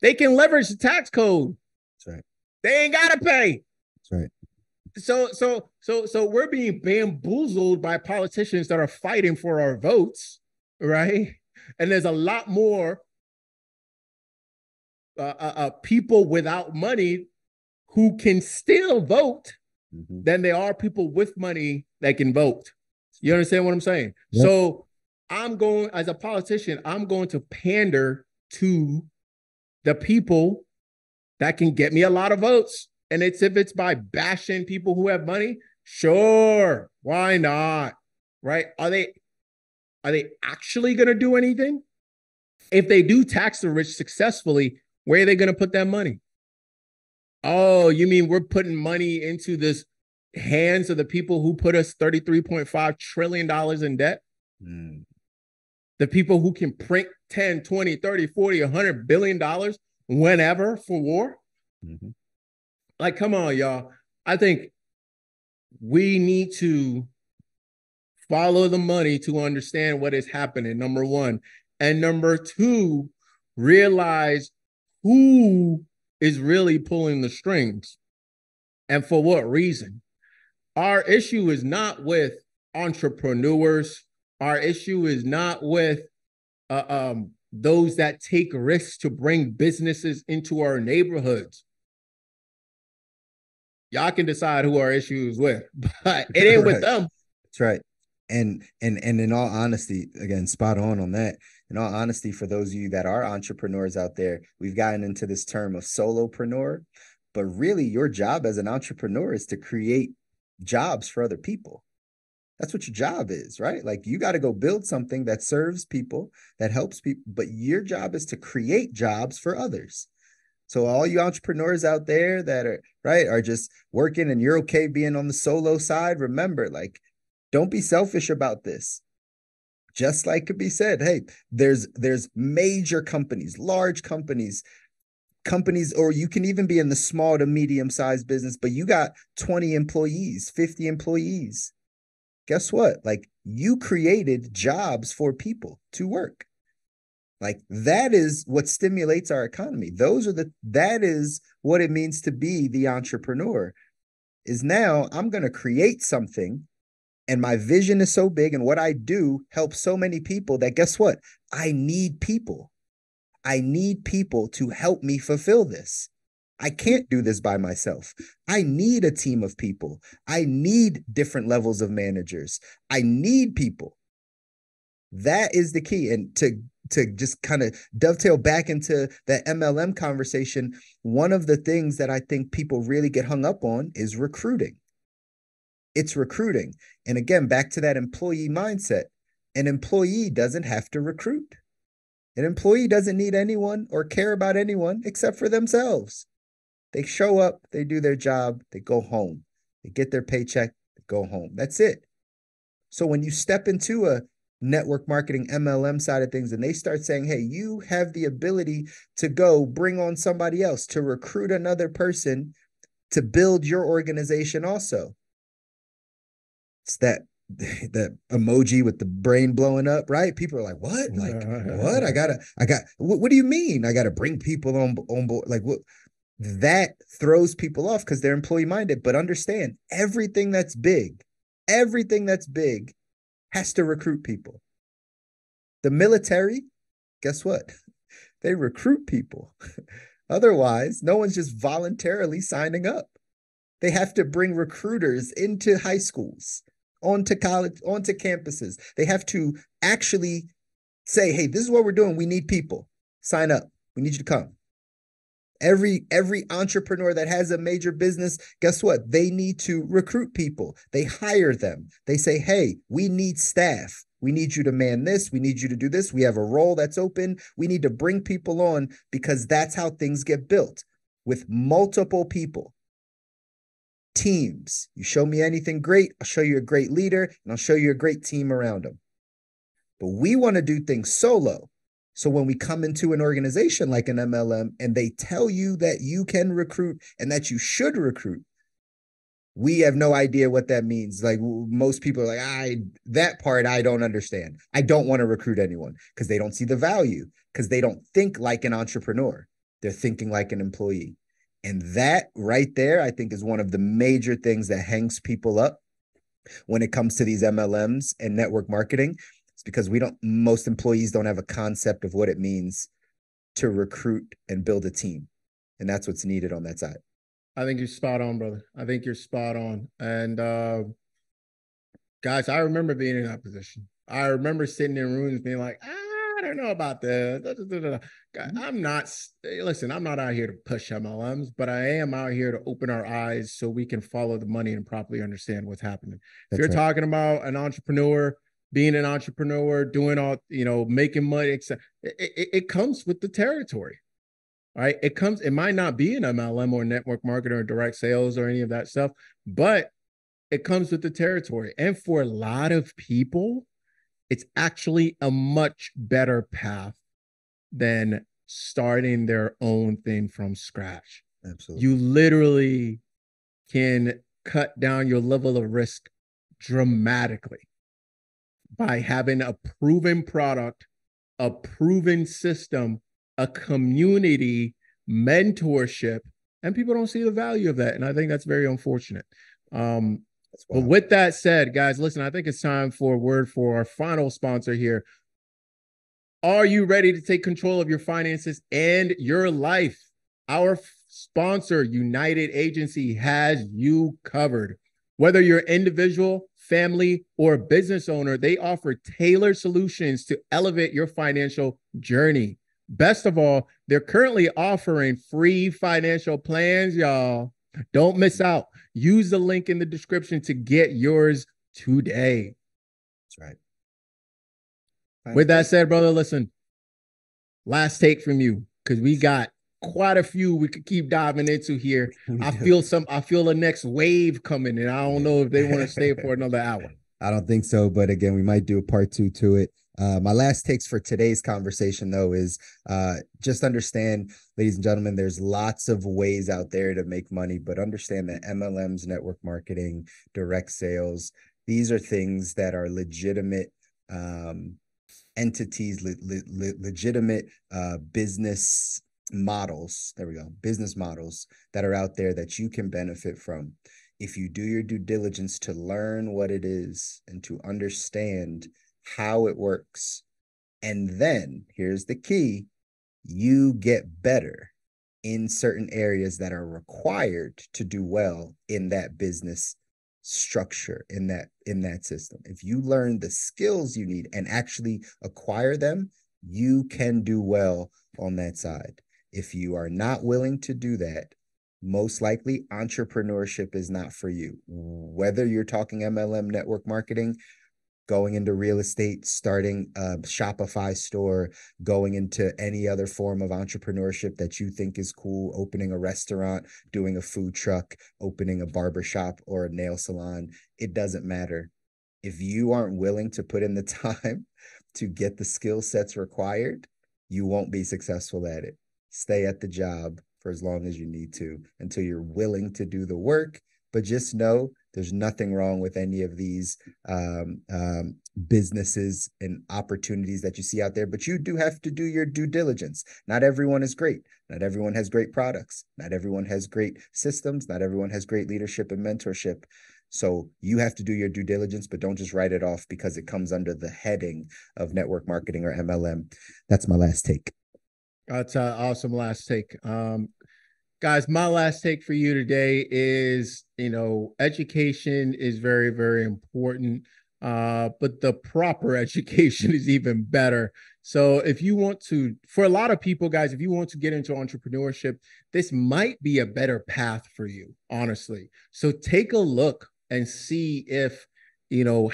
they can leverage the tax code. That's right. They ain't gotta pay. That's right. So we're being bamboozled by politicians that are fighting for our votes, right? And there's a lot more people without money who can still vote than there are people with money that can vote. You understand what I'm saying? Yep. So as a politician, I'm going to pander to the people that can get me a lot of votes. And if it's by bashing people who have money, sure, why not? Right? Are they actually going to do anything? If they do tax the rich successfully, where are they going to put that money? Oh, you mean we're putting money into this hands of the people who put us $33.5 trillion in debt? The people who can print 10, 20, 30, 40, $100 billion whenever for war? Like, come on, y'all. I think we need to follow the money to understand what is happening, number one. And number two, realize who is really pulling the strings and for what reason. Our issue is not with entrepreneurs. Our issue is not with those that take risks to bring businesses into our neighborhoods. Y'all can decide who our issue is with, but it ain't with them. That's right. And in all honesty, again, spot on that. In all honesty, for those of you that are entrepreneurs out there, we've gotten into this term of solopreneur, but really your job as an entrepreneur is to create jobs for other people. That's what your job is, right? Like you got to go build something that serves people, that helps people, but your job is to create jobs for others. So all you entrepreneurs out there that are just working and you're okay being on the solo side, remember, like, don't be selfish about this. Just like could be said, hey, there's major companies, large companies, or you can even be in the small to medium-sized business, but you got 20 employees, 50 employees. Guess what? Like you created jobs for people to work. Like that is what stimulates our economy. That is what it means to be the entrepreneur. Is now I'm going to create something and my vision is so big and what I do helps so many people that guess what? I need people. I need people to help me fulfill this. I can't do this by myself. I need a team of people. I need different levels of managers. I need people. That is the key. And to just kind of dovetail back into that MLM conversation, one of the things that I think people really get hung up on is recruiting. It's recruiting. And again, back to that employee mindset. An employee doesn't have to recruit. An employee doesn't need anyone or care about anyone except for themselves. They show up, they do their job, they go home. They get their paycheck, they go home. That's it. So when you step into a network marketing MLM side of things and they start saying, hey, you have the ability to go bring on somebody else, to recruit another person to build your organization also. It's that emoji with the brain blowing up, right? People are like, what? Like, what? What do you mean? I got to bring people on board? Like, what? That throws people off because they're employee minded. But understand, everything that's big has to recruit people. The military, guess what? They recruit people. Otherwise, no one's just voluntarily signing up. They have to bring recruiters into high schools, onto college, onto campuses. They have to actually say, hey, this is what we're doing. We need people. Sign up. We need you to come. Every entrepreneur that has a major business, guess what? They need to recruit people. They hire them. They say, hey, we need staff. We need you to man this. We need you to do this. We have a role that's open. We need to bring people on because that's how things get built with multiple people. Teams. You show me anything great, I'll show you a great leader, and I'll show you a great team around them. But we want to do things solo. So when we come into an organization like an MLM and they tell you that you can recruit and that you should recruit, we have no idea what that means. Like most people are like, that part I don't understand. I don't want to recruit anyone because they don't see the value, because they don't think like an entrepreneur. They're thinking like an employee. And that right there, I think, is one of the major things that hangs people up when it comes to these MLMs and network marketing. It's because most employees don't have a concept of what it means to recruit and build a team. And that's what's needed on that side. I think you're spot on, brother. I think you're spot on. And guys, I remember being in that position. I remember sitting in rooms being like, I don't know about this. I'm not, listen, I'm not out here to push MLMs, but I am out here to open our eyes so we can follow the money and properly understand what's happening. If you're talking about an entrepreneur, being an entrepreneur, doing all, making money, it comes with the territory. All right. It might not be an MLM or network marketing or direct sales or any of that stuff, but it comes with the territory. And for a lot of people, it's actually a much better path than starting their own thing from scratch. Absolutely. You literally can cut down your level of risk dramatically by having a proven product, a proven system, a community, mentorship, and people don't see the value of that. And I think that's very unfortunate. But with that said, guys, listen, I think it's time for a word for our final sponsor here. Are you ready to take control of your finances and your life? Our sponsor, United Agency, has you covered. Whether you're individual, family, or business owner, they offer tailored solutions to elevate your financial journey. Best of all, they're currently offering free financial plans, y'all. Don't miss out. Use the link in the description to get yours today. That's right. With that said, brother, listen, last take from you, because we got quite a few we could keep diving into here. I feel the next wave coming, and I don't know if they want to stay for another hour. I don't think so, but again, we might do a part 2 to it. My last takes for today's conversation, though, is just understand, ladies and gentlemen, there's lots of ways out there to make money, but understand that MLMs, network marketing, direct sales, these are things that are legitimate entities, legitimate business models. There we go. Business models that are out there that you can benefit from. If you do your due diligence to learn what it is and to understand how it works. And then here's the key. you get better in certain areas that are required to do well in that business structure, in that system. If you learn the skills you need and actually acquire them, you can do well on that side. If you are not willing to do that, most likely entrepreneurship is not for you. Whether you're talking MLM network marketing, going into real estate, starting a Shopify store, going into any other form of entrepreneurship that you think is cool, opening a restaurant, doing a food truck, opening a barber shop or a nail salon, it doesn't matter. If you aren't willing to put in the time to get the skill sets required, you won't be successful at it. Stay at the job for as long as you need to until you're willing to do the work. But just know there's nothing wrong with any of these businesses and opportunities that you see out there, but you do have to do your due diligence. Not everyone is great. Not everyone has great products. Not everyone has great systems. Not everyone has great leadership and mentorship. So you have to do your due diligence, but don't just write it off because it comes under the heading of network marketing or MLM. That's my last take. That's an awesome last take. Guys, my last take for you today is, education is very, very important, but the proper education is even better. So if you want to, for a lot of people, guys, if you want to get into entrepreneurship, this might be a better path for you, honestly. So take a look and see if,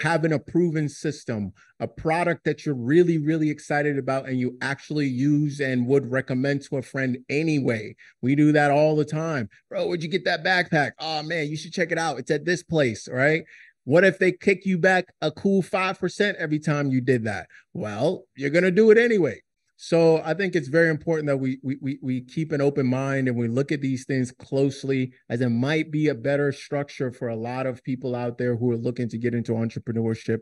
having a proven system, a product that you're really, really excited about and you actually use and would recommend to a friend anyway. We do that all the time. Bro, where'd you get that backpack? Oh man, you should check it out. It's at this place, right? What if they kick you back a cool 5% every time you did that? Well, you're going to do it anyway. So I think it's very important that we keep an open mind and we look at these things closely, as it might be a better structure for a lot of people out there who are looking to get into entrepreneurship.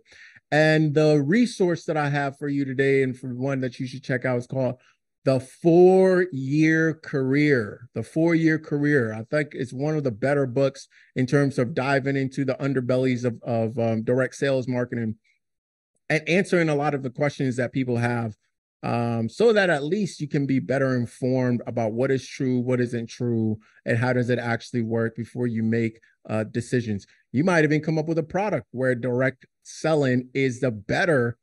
And the resource that I have for you today, and for one that you should check out, is called The 4-Year Career. The 4-Year Career. I think it's one of the better books in terms of diving into the underbellies of direct sales marketing and answering a lot of the questions that people have, so that at least you can be better informed about what is true, what isn't true, and how does it actually work before you make decisions. You might even come up with a product where direct selling is the better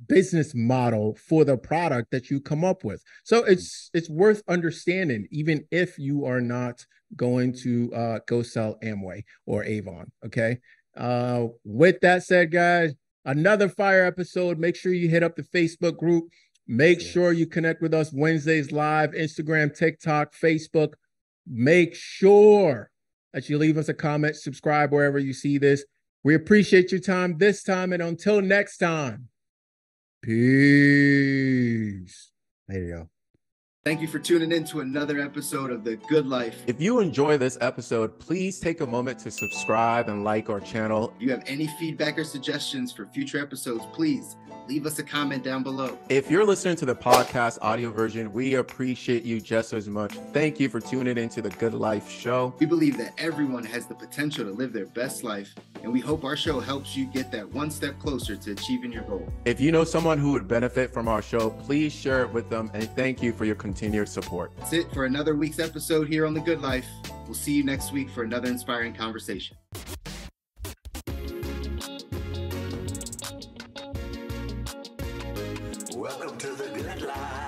business model for the product that you come up with. So it's worth understanding, even if you are not going to go sell Amway or Avon. Okay. With that said, guys, another fire episode. Make sure you hit up the Facebook group. Make sure you connect with us Wednesdays live, Instagram, TikTok, Facebook. Make sure that you leave us a comment, subscribe wherever you see this. We appreciate your time this time, and until next time, peace. There you go. Thank you for tuning in to another episode of The Good Life. If you enjoy this episode, please take a moment to subscribe and like our channel. If you have any feedback or suggestions for future episodes, please leave us a comment down below. If you're listening to the podcast audio version, we appreciate you just as much. Thank you for tuning into The Good Life Show. We believe that everyone has the potential to live their best life, and we hope our show helps you get that one step closer to achieving your goal. If you know someone who would benefit from our show, please share it with them, and thank you for your continued support. That's it for another week's episode here on The Good Life. We'll see you next week for another inspiring conversation. Welcome to the good life.